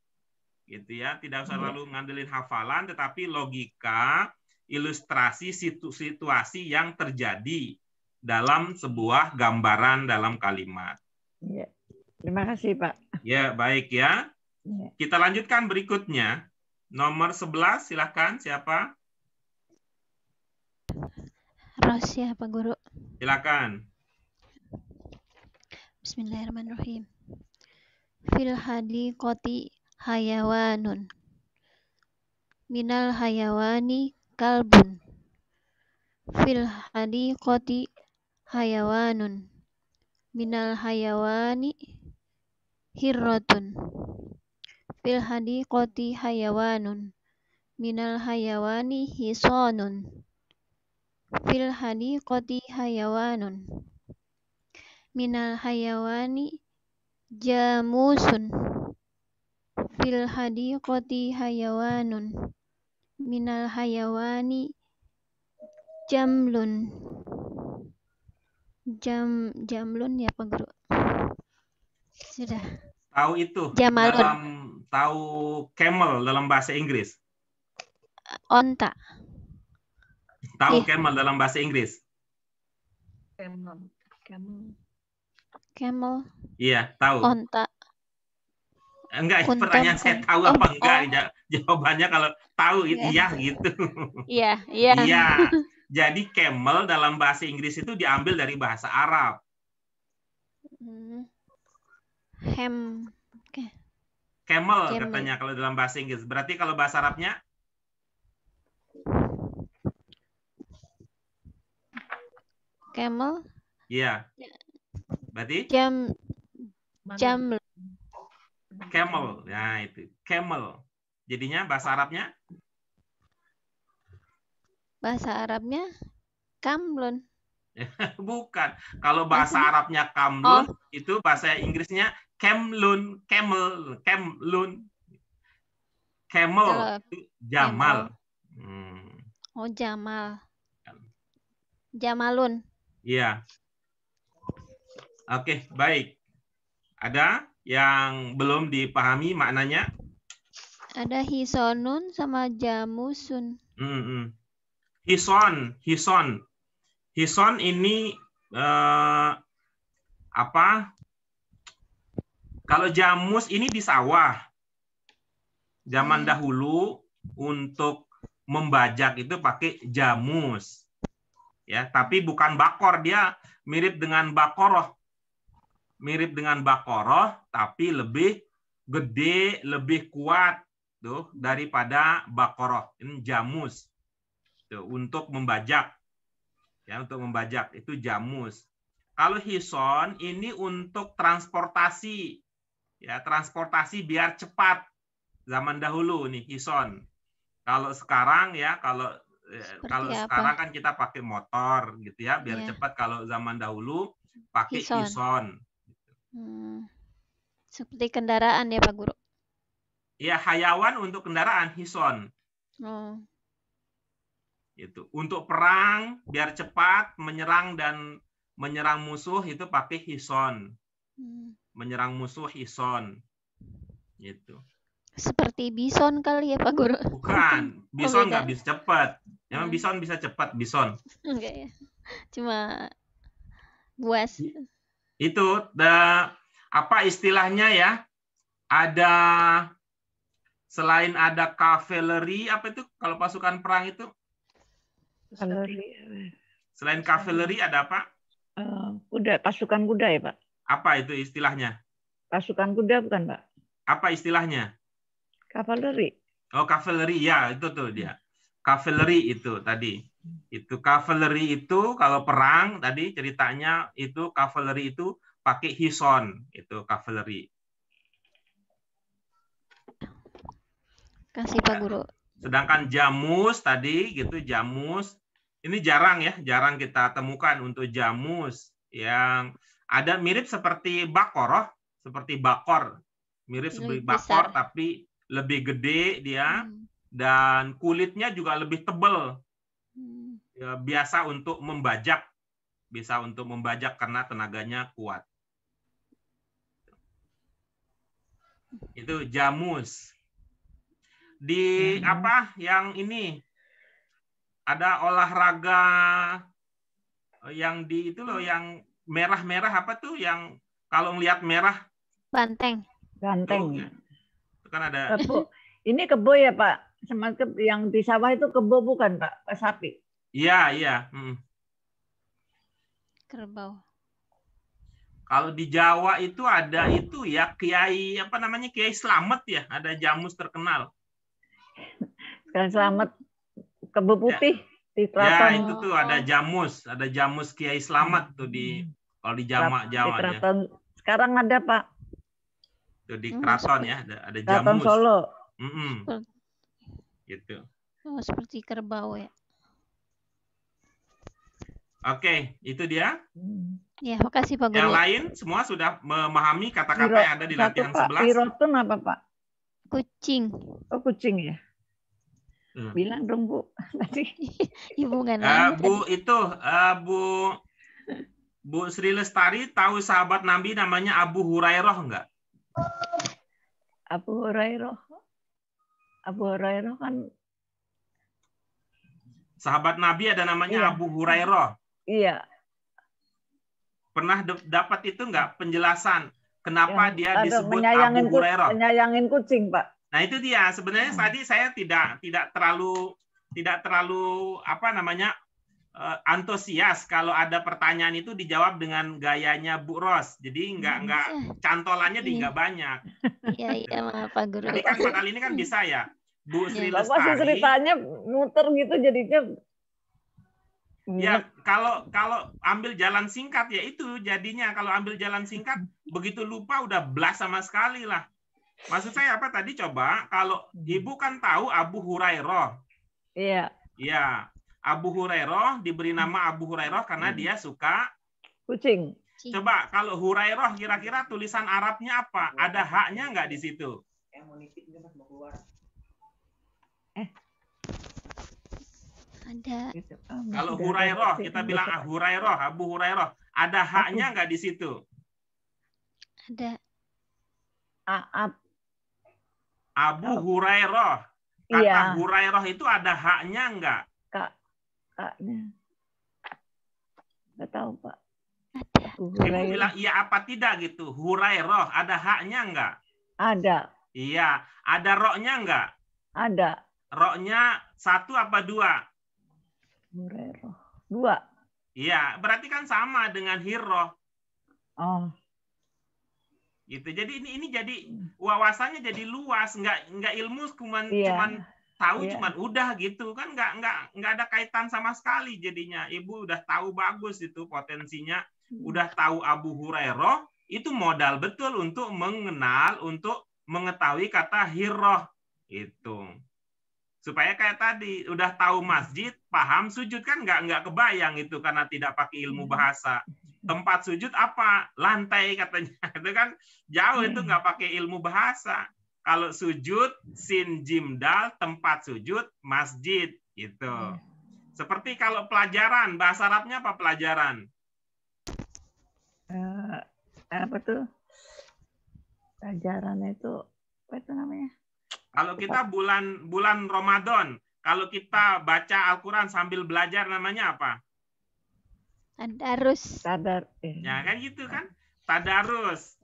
Gitu ya, tidak usah terlalu ngandelin hafalan, tetapi logika, ilustrasi situasi yang terjadi dalam sebuah gambaran dalam kalimat. Ya. Terima kasih, Pak. Ya, baik ya. Ya. Kita lanjutkan berikutnya. Nomor 11, silakan. Siapa? Rosya, Pak Guru. Silakan. Bismillahirrahmanirrahim. Fil hadiqati hayawanun. Minal hayawani kalbun. Fil hadiqati hayawanun. Minal hayawani hirratun. Fil hadiqati hayawanun. Minal hayawani hisonun. Fil hadiqati hayawanun. Minal hayawani jamusun. Fil hadiqati hayawanun. Minal hayawani jamlun. Jamlun ya Pak Guru. Sudah. Tahu itu Jamalun. tahu camel dalam bahasa Inggris. Onta. Tahu Iya. camel dalam bahasa Inggris? Camel. Iya, tahu. Onta. Enggak, Unta pertanyaan saya bukan. tahu Oh, apa enggak? oh. Jawabannya kalau tahu Iya. iya gitu. Iya, iya. Iya. Jadi camel dalam bahasa Inggris itu diambil dari bahasa Arab. Hem. Camel Camel. katanya kalau dalam bahasa Inggris. Berarti kalau bahasa Arabnya? Camel. Iya. Berarti? Jaml. Camel. Nah, itu. Camel. Jadinya bahasa Arabnya? Bahasa Arabnya kamlun. Bukan. Kalau bahasa Arabnya kamlun, itu bahasa Inggrisnya camlun, camel, camlun. Camel, itu Jamal. Oh, Jamal. Jamalun. Iya. Oke, baik. Ada yang belum dipahami maknanya? Ada hisonun sama jamusun. Hison. Hison ini apa? Kalau jamus ini di sawah. Zaman dahulu untuk membajak itu pakai jamus. Ya, tapi bukan bakor, dia mirip dengan bakoroh. Mirip dengan bakoroh, tapi lebih gede, lebih kuat tuh daripada bakoroh. Ini jamus. Tuh, untuk membajak. Ya, untuk membajak itu jamus. Kalau hison ini untuk transportasi. Ya, transportasi biar cepat. Zaman dahulu nih hison. Kalau sekarang ya, kalau sekarang kan kita pakai motor gitu ya, biar cepat. Kalau zaman dahulu pakai hison. Seperti kendaraan ya Pak Guru? Ya, hayawan untuk kendaraan hison. Itu untuk perang biar cepat menyerang dan menyerang musuh itu pakai hison. Menyerang musuh hison. Gitu. Seperti bison kali ya Pak Guru? Bukan, bison nggak bisa cepat. Emang bison bisa cepat, bison. Enggak ya. Cuma buas. Itu apa istilahnya ya? Ada selain ada cavalry, apa itu kalau pasukan perang itu? Selain cavalry ada apa? Kuda, pasukan kuda ya Pak? Apa itu istilahnya? Pasukan kuda bukan Pak? Apa istilahnya? Cavalry. Oh, cavalry. Ya, itu tuh dia. Cavalry itu tadi. Itu cavalry itu kalau perang tadi ceritanya itu cavalry itu pakai hison, itu cavalry. Kasih Pak Guru. Sedangkan jamus tadi gitu, jamus ini jarang ya, jarang kita temukan untuk jamus yang ada mirip seperti bakoroh, seperti bakor, mirip seperti Lebih bakor besar. tapi lebih gede dia Hmm. dan kulitnya juga lebih tebal. Hmm. Ya, biasa untuk membajak, bisa untuk membajak karena tenaganya kuat. Itu jamus. Di apa yang ini ada olahraga yang di itu loh, yang merah-merah apa tuh, yang kalau ngelihat merah Banteng. Ganteng. itu kan ada. Kebo. Ini kebo ya Pak? Semacam yang di sawah itu kebo bukan Pak? Sapi. Iya, iya. Kerbau. Kalau di Jawa itu ada itu ya, Kiai apa namanya, Kiai Slamet ya, ada jamus terkenal. Sekarang Selamat kebo putih di Ya, keraton. itu tuh ada jamus Kiai Slamet tuh di kalau di Di Jawa ya. keraton. Sekarang ada Pak. Tuh di keraton ya, ada Keraton jamus. Solo. Gitu. Oh, seperti kerbau ya. Oke, itu dia. Ya, makasih Pak Guru. Yang lain semua sudah memahami kata-kata yang ada di latihan Pak, 11. Pirotun apa Pak? Kucing. Oh kucing ya. Bilang dong Bu tadi. Ibu nggak nanya. Bu itu Bu Sri Lestari tahu sahabat Nabi namanya Abu Hurairah enggak? Abu Hurairah. Abu Hurairah kan sahabat Nabi ada namanya Abu Hurairah. Iya. Pernah dapat itu enggak penjelasan kenapa dia disebut menyayangin Abu Hurairah? Menyayangin kucing, Pak. Nah, itu dia. Sebenarnya tadi saya tidak terlalu apa namanya antusias kalau ada pertanyaan itu dijawab dengan gayanya Bu Ros. Jadi enggak cantolannya enggak banyak. Iya, maaf Pak Guru. Tapi kan kali ini kan bisa ya. Bu Sri Lestari. Bapak ceritanya muter gitu jadinya. Ya, kalau ambil jalan singkat ya itu jadinya, kalau ambil jalan singkat begitu lupa udah blas sama sekali lah. Maksud saya apa tadi, coba kalau Ibu kan tahu Abu Hurairah. Iya. Iya. Abu Hurairah diberi nama Abu Hurairah karena dia suka kucing. Coba kalau Hurairah kira-kira tulisan Arabnya apa? Ada haknya nggak di situ? Ada. Kalau Hurairah, kita bilang Hurairah, Abu Hurairah, ada haknya nggak di situ? Ada. Abu Hurairah. Kata Hurairah itu ada haknya nggak? Kaknya. Nggak tahu, Pak. Ada. Ibu bilang iya apa tidak gitu. Hurairah, ada haknya nggak? Ada. Iya. Ada roknya nggak? Ada. Roknya 1 apa 2? Hurairah. 2. Iya, berarti kan sama dengan Hirroh. Oh. Gitu. Jadi ini jadi wawasannya jadi luas, nggak ilmu cuman tahu cuman udah gitu kan, nggak ada kaitan sama sekali jadinya. Ibu udah tahu bagus itu potensinya, udah tahu Abu Hurairah itu modal betul untuk mengenal, untuk mengetahui kata Hirroh itu. Supaya kayak tadi udah tahu masjid, paham sujud kan nggak kebayang itu karena tidak pakai ilmu bahasa. Tempat sujud apa? Lantai katanya. Itu kan jauh, itu nggak pakai ilmu bahasa. Kalau sujud, sin jim dal, tempat sujud, masjid gitu. Seperti kalau pelajaran, bahasa Arabnya apa pelajaran? Apa tuh? Pelajaran itu apa itu namanya? Kalau kita bulan Ramadan, kalau kita baca Al-Quran sambil belajar namanya apa? Tadarus. Ya kan gitu kan? Tadarus.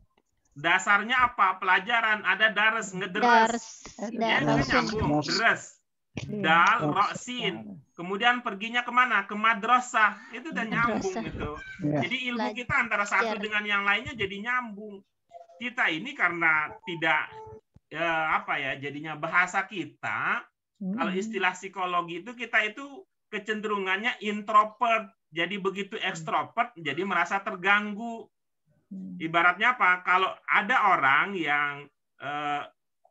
Dasarnya apa? Pelajaran. Ada dares, ngederes. Ya, kan nyambung. Deres. Dal, roksin. Kemudian perginya kemana? Ke madrasah. Itu udah nyambung itu. Jadi ilmu kita antara satu dengan yang lainnya jadi nyambung. kita ini karena tidak apa ya, jadinya bahasa kita, kalau istilah psikologi itu kita itu kecenderungannya introvert. Jadi begitu ekstrovert jadi merasa terganggu. Ibaratnya apa? Kalau ada orang yang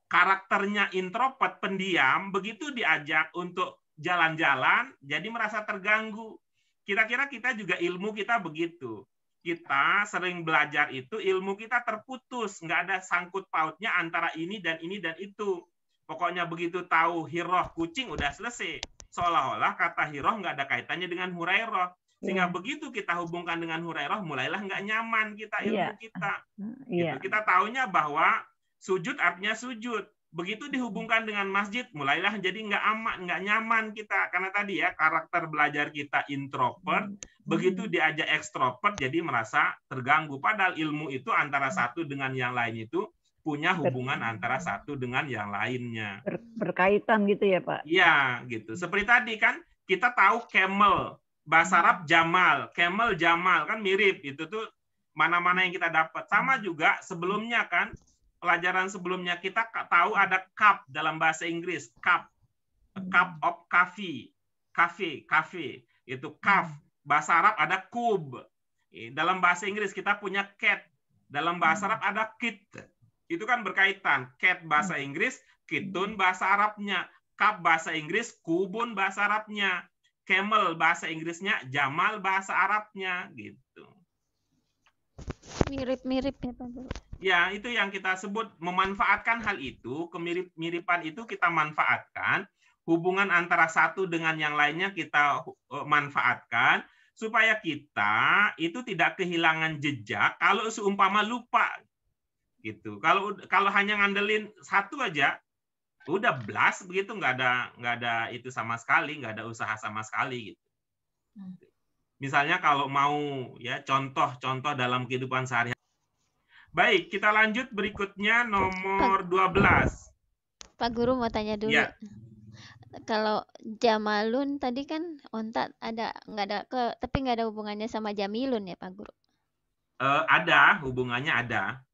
karakternya introvert, pendiam, begitu diajak untuk jalan-jalan jadi merasa terganggu. Kira-kira kita juga ilmu kita begitu. Kita sering belajar itu ilmu kita terputus, nggak ada sangkut pautnya antara ini dan ini dan itu. Pokoknya begitu tahu hiroh kucing udah selesai. Seolah-olah kata hiroh nggak ada kaitannya dengan hurairah. Sehingga begitu kita hubungkan dengan hurairah, mulailah nggak nyaman kita ilmu kita. Gitu. Kita tahunya bahwa sujud artinya sujud. Begitu dihubungkan dengan masjid, mulailah jadi nggak aman, nggak nyaman kita. Karena tadi ya karakter belajar kita introvert, begitu diajak ekstrovert jadi merasa terganggu. Padahal ilmu itu antara satu dengan yang lain itu punya hubungan antara satu dengan yang lainnya. Berkaitan gitu ya Pak? Iya, gitu. Seperti tadi kan kita tahu camel, bahasa Arab jamal, camel jamal kan mirip. Itu tuh mana-mana yang kita dapat. Sama juga sebelumnya kan, pelajaran sebelumnya kita tahu ada cup dalam bahasa Inggris, cup of coffee, cafe, itu cup. Bahasa Arab ada kub. Dalam bahasa Inggris kita punya cat. Dalam bahasa Arab ada kit. Itu kan berkaitan. Cat bahasa Inggris, kitun bahasa Arabnya, cup bahasa Inggris, kubun bahasa Arabnya, camel bahasa Inggrisnya, jamal bahasa Arabnya, gitu. Mirip-mirip ya Pak Guru. Ya, itu yang kita sebut memanfaatkan hal itu, kemirip-miripan itu kita manfaatkan, hubungan antara satu dengan yang lainnya kita manfaatkan, supaya kita itu tidak kehilangan jejak kalau seumpama lupa. Gitu. Kalau hanya ngandelin satu aja, udah blast begitu, nggak ada itu sama sekali, nggak ada usaha sama sekali. Gitu. Misalnya kalau mau ya contoh dalam kehidupan sehari-hari. Baik, kita lanjut berikutnya nomor 12. Pak Guru mau tanya dulu. Ya. Kalau jamalun tadi kan onta tapi nggak ada hubungannya sama jamilun ya Pak Guru? Ada hubungannya, ada.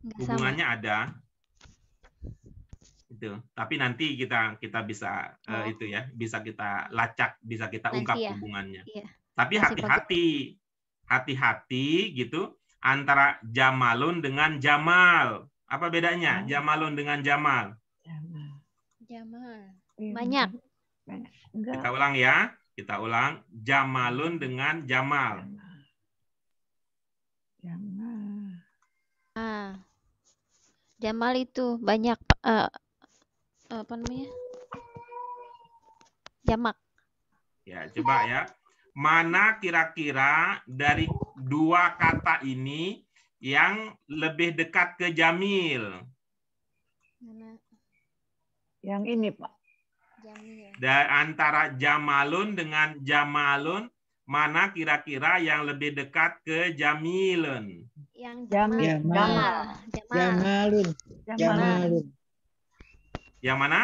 Nggak Hubungannya sama. Ada. Itu. Tapi nanti kita bisa itu ya, bisa kita lacak, bisa kita ungkap ya hubungannya. Iya. Tapi hati-hati gitu antara jamalun dengan jamal. Apa bedanya jamalun dengan jamal? Jamal. Banyak. Kita ulang ya. Kita ulang. Jamalun dengan jamal. Jamal itu banyak apa namanya? Jamak. Ya, coba ya. Mana kira-kira dari dua kata ini yang lebih dekat ke jamil? Mana? Yang ini, Pak. Jamil. Dan antara jamalun dengan jamalun, mana kira-kira yang lebih dekat ke jamilun? Yang jamalun. Yang mana?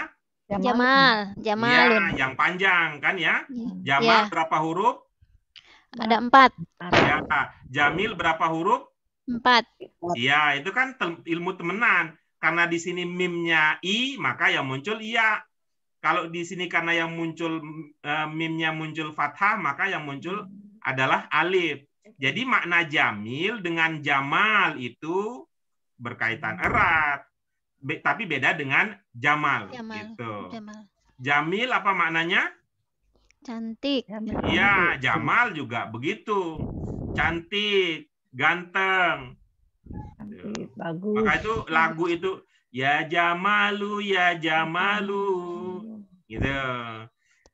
Jamalun. Ya, yang panjang kan ya? Jamal berapa huruf? Ada 4. Ya, jamil berapa huruf? 4. Iya, itu kan ilmu temenan. Karena di sini mimnya i, maka yang muncul iya. Kalau di sini karena yang muncul mimnya muncul fathah, maka yang muncul adalah alif. Jadi makna jamil dengan jamal itu berkaitan erat. Tapi beda dengan jamal. Gitu. Jamil apa maknanya? Cantik. Iya, jamal juga begitu. Cantik, ganteng. Cantik, bagus. Maka itu lagu itu ya jamalu ya jamalu. Gitu.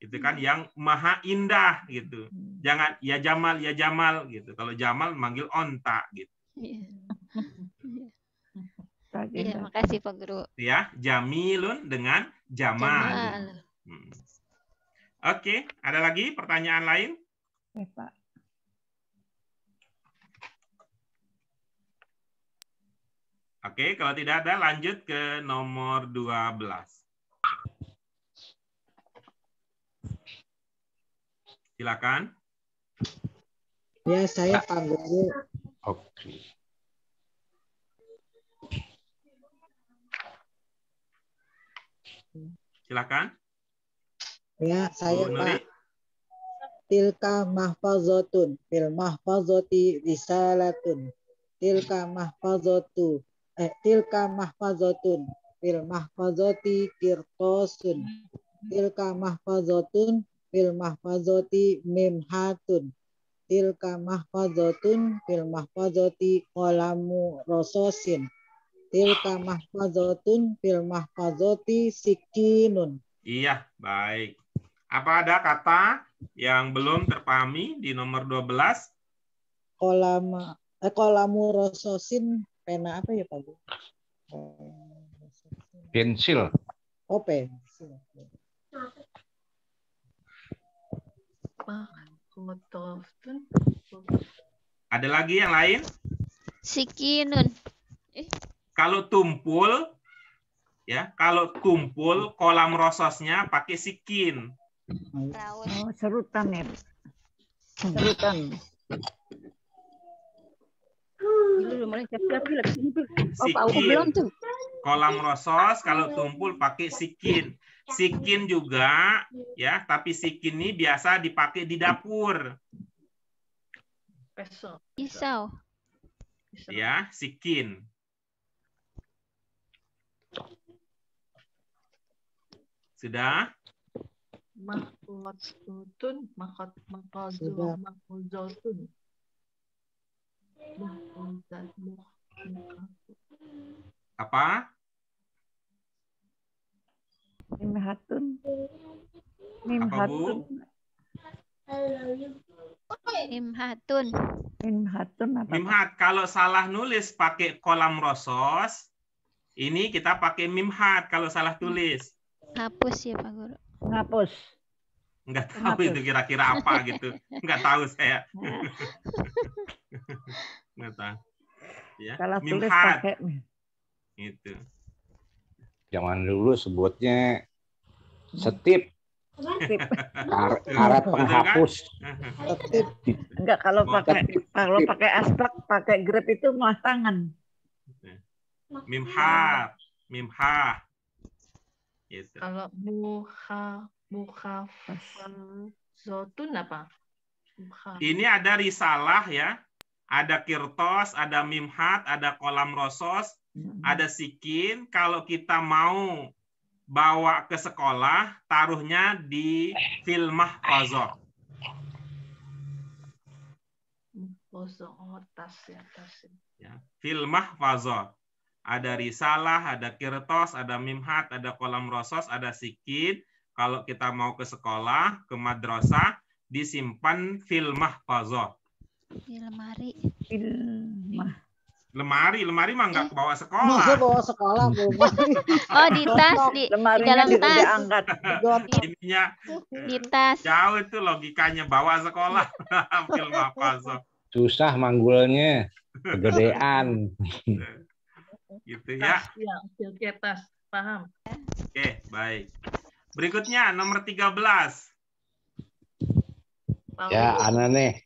Itu kan yang maha indah gitu. Jangan ya jamal gitu. Kalau jamal manggil onta gitu. Iya, makasih Pak Guru. Ya, jamilun dengan jamal. Oke, ada lagi pertanyaan lain? Ya, Pak. Oke, kalau tidak ada lanjut ke nomor 12. Silakan. Ya, saya Pak Guru. Oke. Silakan. Ya, saya Bu Nuri. Pak. Tilka mahfazatun fil mahfazati risalatun. Tilka mahfazatun fil mahfazati qirtasun. Tilka mahfazatun fil mahfazati mimhatun. Tilka mahfazatun fil mahfazati qalamu rasasin. Tilka mahfazatun fil mahfazati sikinun. Iya, baik. Apa ada kata yang belum terpahami di nomor 12? Qalamu rasasin, pena apa ya Pak Bu? Pensil. Oh, pensil. Ada lagi yang lain? Sikinun. Kalau tumpul, ya, kalau kumpul kolam rososnya pakai sikin. Oh, serutan ya. Serutan. Sikin. Kolam rosos kalau tumpul pakai sikin. Sikin juga, ya, tapi sikin ini biasa dipakai di dapur. Pisau. Ya, sikin. Sudah? Mahfuzatun, Sudah. mahfuzatun. Apa? Mimhatun. Apa, Bu? Mimhatun. Mimhatun apa? Mimhat. Kalau salah nulis pakai kolam rosos, ini kita pakai mimhat kalau salah tulis. Hapus ya Pak Guru. Ngapus. Nggak tahu itu kira-kira apa gitu. Nggak tahu saya. Nggak tahu. Ya. Kalau tulis Mimhat. pakai Itu. Zaman dulu sebutnya setip. tip. Karet penghapus. Enggak, kalau pakai asbak, pakai grep itu mah tangan. Mimhat. Mimha. Gitu. Kalau mukhafazatun apa? Ini ada risalah ya. Ada kirtos, ada mimhat, ada kolam rosos, ada sikin. Kalau kita mau bawa ke sekolah, taruhnya di fil mahfazah. Tas ya. Ya, fil mahfazah. Ada risalah, ada kirtos, ada mimhat, ada kolam rosos, ada sikin. Kalau kita mau ke sekolah, ke madrasah, disimpan fil mahfazah. Di lemari. Lemari mah nggak bawa Masa sekolah. bawa sekolah Bu? Oh, di tas, di Lemarinya dalam tas. diangkat. Ininya Di tas. jauh itu logikanya bawa sekolah. Fil mahfazah. Susah manggulnya. Kegedean. Gitu ya. Ya, oke, tas. Paham. Oke, baik. Berikutnya nomor 13. Ya, ana nih.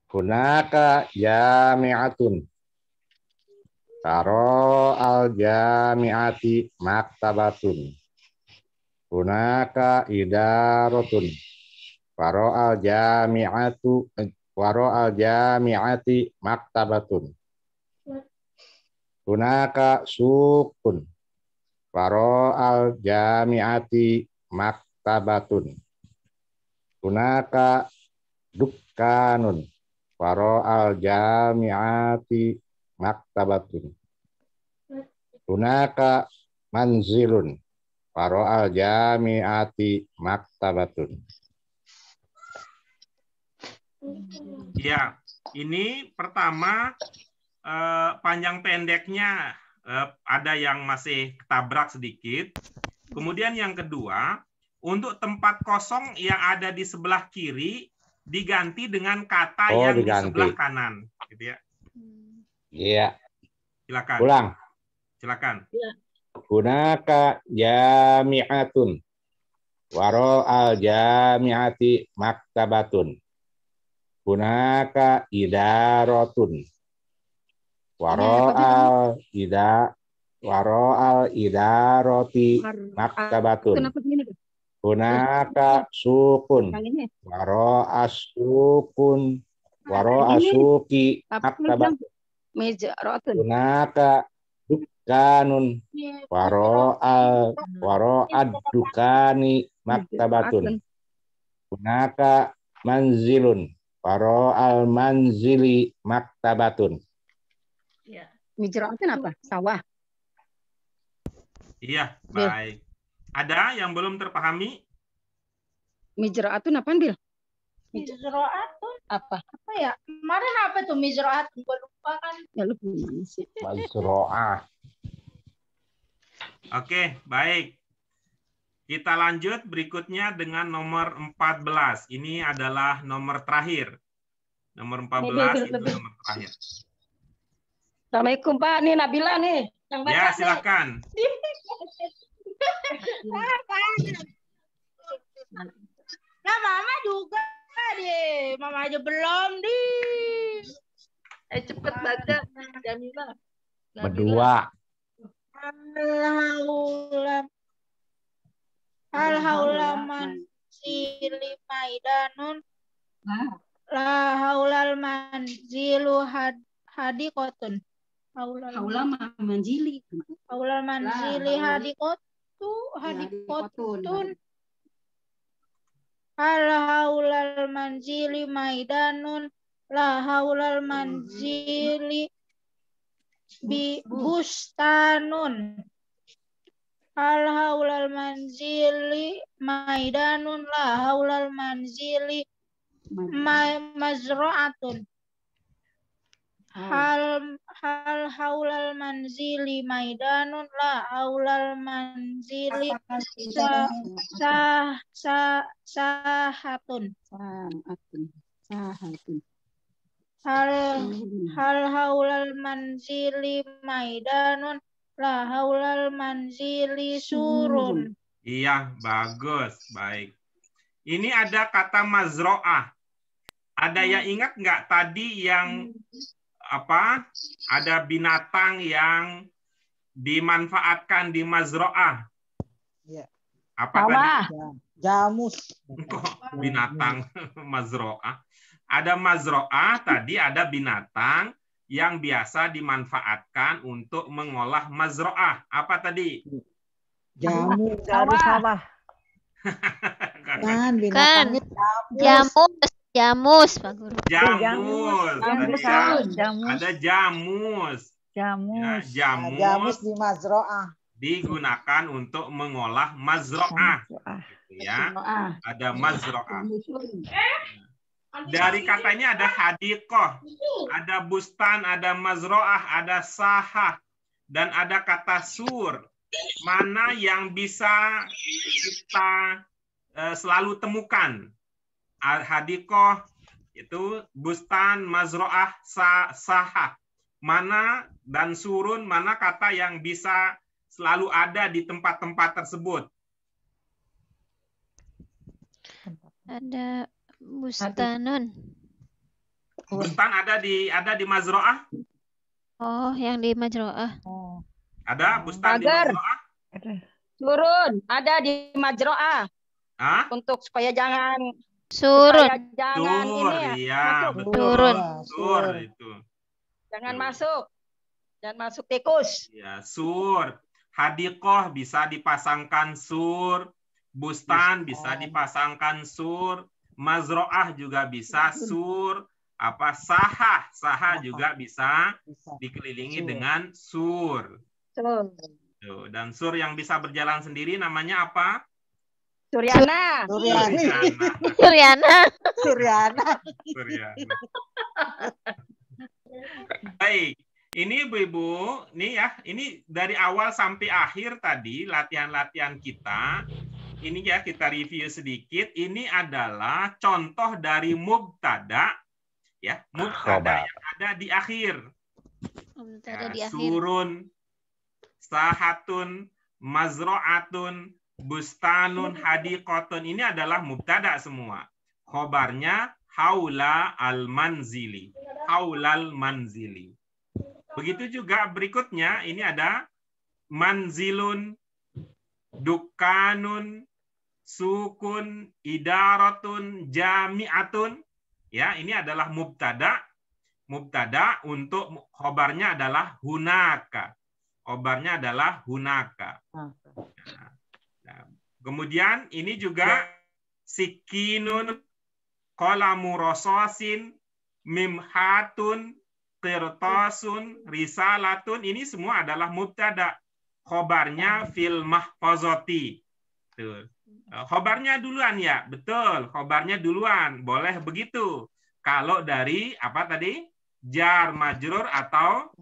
Hunaka jami'atun. Karo al jami'ati maktabatun. Hunaka idaratun. Karo al jami'ati maktabatun. Hunaka sukun. Karo al jami'ati maktabatun. Hunaka dukkanun. Karo al jami'ati maktabatun. Hunaka manzilun. Karo al jami'ati maktabatun. Ya, ini pertama panjang pendeknya ada yang masih ketabrak sedikit. Kemudian yang kedua, untuk tempat kosong yang ada di sebelah kiri diganti dengan kata yang diganti. di sebelah kanan, gitu ya. Iya. Silakan. Ulang. Silakan. Hunaka jami'atun. Waro al jami'ati maktabatun. Hunaka idaratun. Waro al Waro'al idaroti maktabatun. Kenapa gini? Hunaka sukun. Yang ini. Waro'as sukun. Waro'as suki maktabatun. Mizra'atun. Hunaka dukkanun. Waro'ad dukani maktabatun. Hunaka manzilun. Waro'al manzili maktabatun. Ya. Mizra'atun apa? Sawah. Iya, baik. Ada yang belum terpahami? Mizra'atun apaan, Bil? Mizra'atun Apa? apa ya? Kemarin apa tuh mizra'atun? Gue lupa kan. Ya lu gimana sih? Mazro'ah. Oke, baik. Kita lanjut berikutnya dengan nomor 14. Ini adalah nomor terakhir. Nomor 14 itu nomor terakhir. Assalamualaikum Pak, nih Nabila nih. Yang baca Ya, nih. silakan. Nah, Mama juga deh. Mama aja belum deh. Cepet baca, Jamila. Berdua. Al-haulaman sili maidanun. La haulal manzilu hadikotun. Haulal manzili hadikotun. Al haulal manzili maidanun. La haulal manzili bi bustanun. Al haulal manzili maidanun. La haulal manzili mazra'atun. Hal haulal manzili maidanun. La haulal manzili sahatun. Hal haulal manzili maidanun. La haulal manzili surun. Iya, bagus. Baik. Ini ada kata mazro'ah. Ada yang ingat nggak tadi yang apa? Ada binatang yang dimanfaatkan di mazro'ah. Iya. Apa tadi? Jamus. Kok binatang mazro'ah? Ada mazro'ah, tadi ada binatang yang biasa dimanfaatkan untuk mengolah mazro'ah. Apa tadi? Jamus. Sawah. Kan binatangnya Jamus, Pak Guru. Jamus. Tadi ya. Jamus. Ada jamus. Ya, jamus jamus di mazro'ah. digunakan untuk mengolah mazro'ah. Gitu ya. Ada mazro'ah. Dari katanya ada hadiqah, ada bustan, ada mazro'ah, ada sahah, dan ada kata sur. Mana yang bisa kita selalu temukan? Hadiqah itu bustan, mazro'ah, sahah. Mana dan surun, mana kata yang bisa selalu ada di tempat-tempat tersebut? Ada bustanun. Bustan ada di mazro'ah? Oh, yang di Majro'ah. Ada bustan di mazro'ah? Turun, ada di Majro'ah. Hah? Untuk supaya jangan Surun. Sur, iya, betul. Turun. Sur itu. Jangan masuk. Jangan masuk tikus. Ya, sur. Hadiqah bisa dipasangkan sur, bustan bisa dipasangkan sur, mazro'ah juga bisa sur, apa sahah juga bisa dikelilingi dengan sur. Tuh, dan sur yang bisa berjalan sendiri namanya apa? Suryana. Suryana. Baik, ini Ibu-ibu, nih ya, ini dari awal sampai akhir tadi latihan-latihan kita. Ini ya kita review sedikit. Ini adalah contoh dari mubtada, ya, mubtada yang ada di akhir. Ya, surun, sahatun, mazro'atun, bustanun, hadiqatun. Ini adalah mubtada semua. Khobarnya haula al-manzili. Haulal manzili. Begitu juga berikutnya, ini ada manzilun, dukanun, sukun, idaratun, jami'atun. Ya, ini adalah mubtada. Mubtada untuk khobarnya adalah hunaka. Khobarnya adalah hunaka. Nah, kemudian ini juga sikinun, qalamu rasasin, mimhatun, qirtasun, risalatun. Ini semua adalah mubtada. Khobarnya fil mahfazati. Tuh. Khobarnya duluan ya, betul. Khobarnya duluan, boleh begitu. Kalau dari apa tadi? Jar majrur atau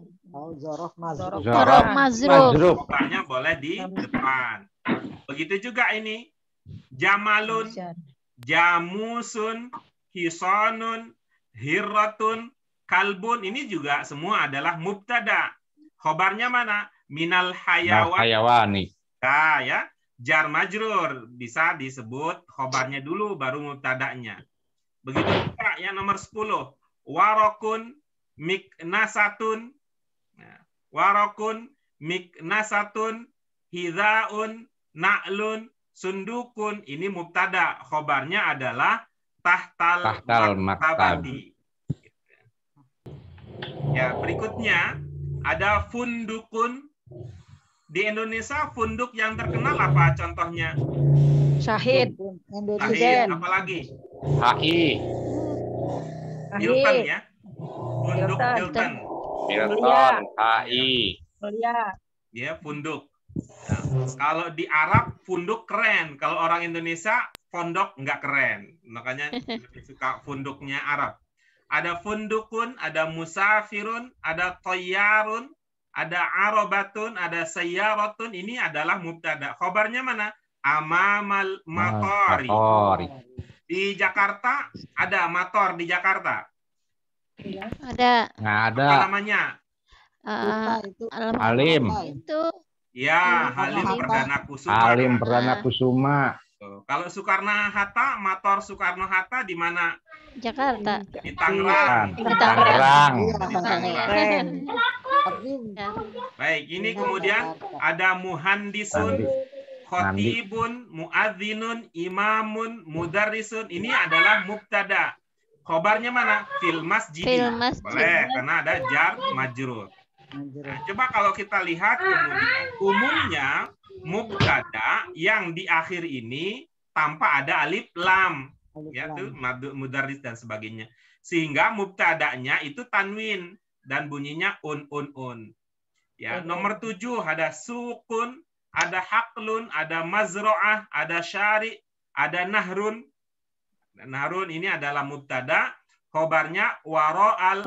Zorof mazruf. Zorof mazruf. khobarnya boleh di depan. Begitu juga ini. Jamalun, jamusun, hisanun, hirratun, kalbun. Ini juga semua adalah mubtada. Khobarnya mana? Minal hayawan. Hayawani. Nah, ya. Jar majrur bisa disebut khobarnya dulu baru mubtadanya. Begitu juga yang nomor 10. Warokun miknasatun. Nah, warokun miknasatun, hidaun, na'lun, sundukun. Ini mubtada. Khobarnya adalah tahtal maktabati. Ya, berikutnya ada fundukun. Di Indonesia funduk yang terkenal apa contohnya? Syahid. Syahid, apalagi? HI. Hilton ya. Funduk Hilton. Hilton. HI. Ya, funduk. Nah, kalau di Arab funduk keren. Kalau orang Indonesia pondok nggak keren. Makanya lebih suka funduknya Arab. Ada fundukun, ada musafirun, ada toyarun, ada arobatun, ada sayyaratun. Ini adalah mubtada. Khobarnya mana? Amamal matori. Di Jakarta ada motor di Jakarta. Ada. Nggak ada. Apa namanya? Halim. Itu. Ya, Halim Perdana Kusuma. Halim Perdana Kusuma. Kalau Soekarno-Hatta, motor Soekarno-Hatta di mana? Jakarta. Di Tangerang. Di Tangerang. Di Tangerang. Baik, ini kemudian ada muhandisun, khotibun, muadzinun, imamun, mudarrisun. Ini adalah mubtada. Khobarnya mana? Fil masjid. Boleh, karena ada jar majrur. Nah, coba kalau kita lihat kemudian umumnya mubtada yang di akhir ini tanpa ada alif lam, yaitu mudarris dan sebagainya. Sehingga mubtadanya itu tanwin dan bunyinya un. Ya, nomor 7 ada sukun, ada haklun, ada mazro'ah, ada syari, ada nahrun. Nahrun ini adalah mubtada, khobarnya waro'al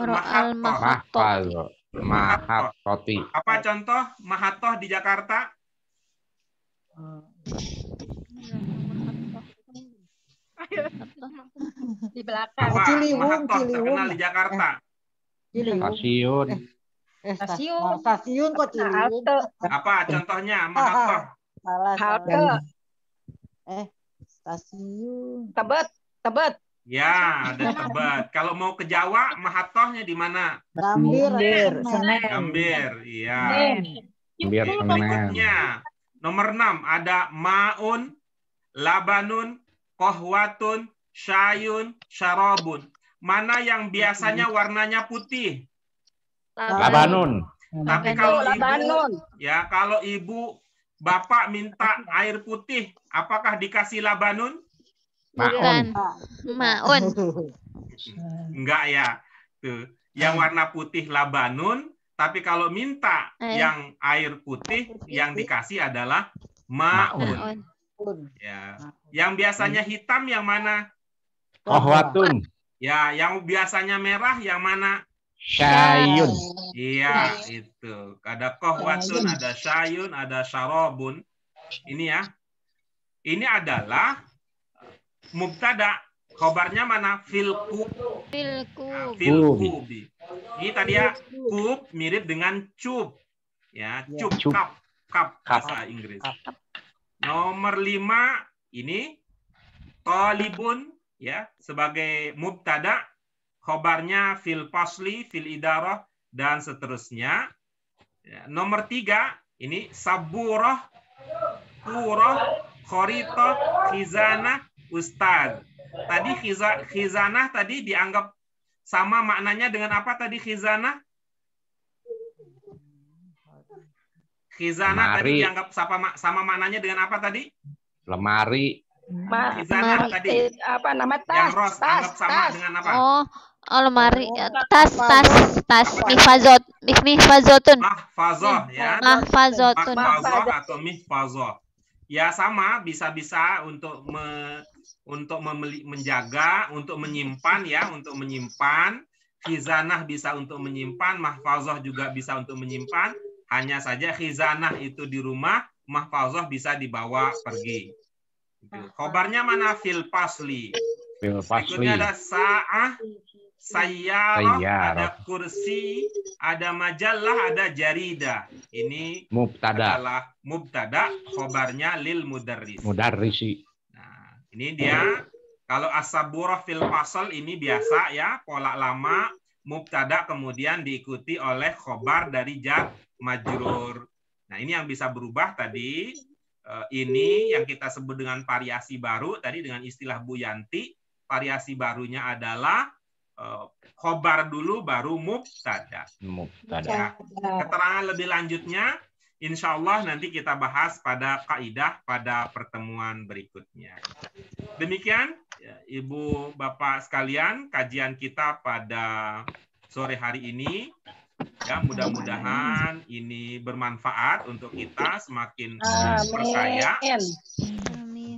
mahattah. Mahattoti. Apa contoh mahattah di Jakarta? Di belakang. Apa mahattah terkenal di Jakarta? Stasiun. Stasiun kok Ciliwung. Apa contohnya mahattah? Salah. Stasiun. Tebet. Ya, ada Tebet. Kalau mau ke Jawa, mahattahnya di mana? Gambir. Gambir, iya. Gambir, berikutnya, nomor 6 ada maun, labanun, kohwatun, syayun, syarabun. Mana yang biasanya warnanya putih? Labanun. Tapi kalau kalau ibu, bapak minta air putih, apakah dikasih labanun? Bukan. Maun. Enggak ya. Tuh, yang warna putih labanun, tapi kalau minta yang air putih, yang dikasih adalah maun. Ya. Yang biasanya hitam yang mana? Kohwatun. Ya, yang biasanya merah yang mana? Syayun. Iya, itu. Ada kohwatun, ada syayun, ada syarabun. Ini ya. Ini adalah mubtada, khobarnya mana? Fil kubi. Ini tadi ya, kub mirip dengan cub. Ya, cub, cup bahasa Inggris. Nomor 5 ini talibun ya, sebagai mubtada, khobarnya fil fasli, fil idarah dan seterusnya. Ya, nomor 3 Ini saburah, qurah, kharithah, khizanah, ustaz. Tadi khizanah tadi dianggap sama maknanya dengan apa tadi khizanah? Khizanah tadi dianggap sama maknanya dengan apa tadi? Lemari. Khizanah tadi. Apa nama tas? Yang Ros anggap sama dengan apa? Oh, lemari. Tas. Mihfazotun. Mahfazah ya. Mahfazotun. Mahfazah atau mihfazah. Ya sama, bisa-bisa untuk menjaga, untuk menyimpan ya, untuk menyimpan. Khizanah bisa untuk menyimpan, mahfazah juga bisa untuk menyimpan. Hanya saja khizanah itu di rumah, mahfazah bisa dibawa pergi. Khobarnya mana? Fil pasli. Berikutnya ada sa'ah, sayyarah, ada kursi, ada majalah, ada jarida. Ini adalah mubtada, khobarnya lil mudarrisi. Nah, ini dia. Kalau as-saburah fil fasl ini biasa ya, pola lama, mubtada kemudian diikuti oleh khobar dari jar majrur. Nah, ini yang bisa berubah tadi. Ini yang kita sebut dengan variasi baru tadi dengan istilah Bu Yanti. Variasi barunya adalah khobar dulu baru mubtada. Ya. Keterangan lebih lanjutnya insya Allah nanti kita bahas pada kaidah pada pertemuan berikutnya. Demikian Ibu Bapak sekalian kajian kita pada sore hari ini. Ya, mudah-mudahan ini bermanfaat untuk kita semakin perkaya, semakin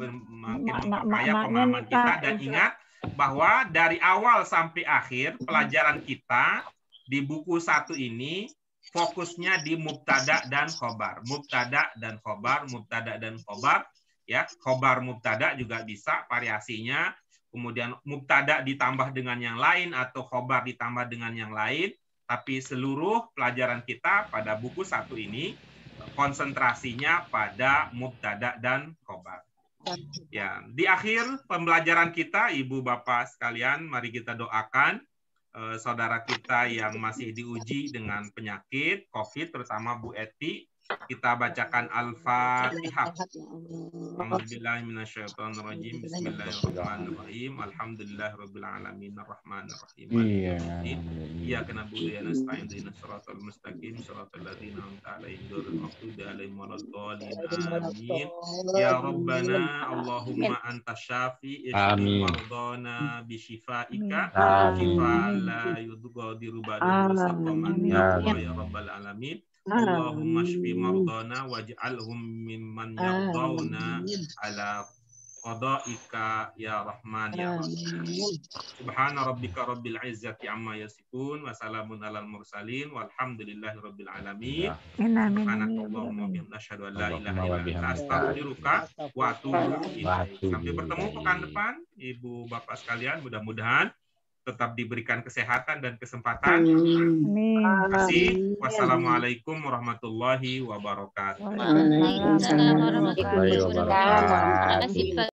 memperkaya pemahaman kita, dan ingat bahwa dari awal sampai akhir pelajaran kita di buku 1 ini fokusnya di mubtada dan khobar, mubtada dan khobar, mubtada dan khobar, ya, khobar mubtada juga bisa variasinya, kemudian mubtada ditambah dengan yang lain atau khobar ditambah dengan yang lain. Tapi seluruh pelajaran kita pada buku 1 ini konsentrasinya pada mubtada dan khobar. Ya, di akhir pembelajaran kita, Ibu Bapak sekalian, mari kita doakan saudara kita yang masih diuji dengan penyakit COVID, terutama Bu Eti. Kita bacakan Al-Fatihah. Alhamdulillahirrahmanirrahim. Bismillahirrahmanirrahim. Alhamdulillahirabbil alamin arrahmanir rahim. Iyyaka na'budu wa nasta'in ihdinas siratal mustaqim siratal ladzina an'amta 'alaihim ghairil maghdubi 'alaihim waladdallin. Amin. Ya Rabbana Allahumma anta syafi ishfi mardana bi syifaika shifaan la yughadiru ba'dahu saqaman ya rabbal alamin. Allahumma shfi mardana waj'alhum mimman yardawna ala qada'ika ya rahman ya rahim. Subhana rabbika rabbil izzati amma yasifun wa salamun alal mursalin walhamdulillahi rabbil alamin. Subhanakallahumma bihamdika asyhadu an la ilaha illa anta astaghfiruka wa atubu ilaik. Sampai bertemu pekan depan Ibu Bapak sekalian, mudah-mudahan tetap diberikan kesehatan dan kesempatan. Terima kasih. Wassalamualaikum warahmatullahi wabarakatuh. Waalaikumsalam warahmatullahi wabarakatuh. Terima kasih Pak.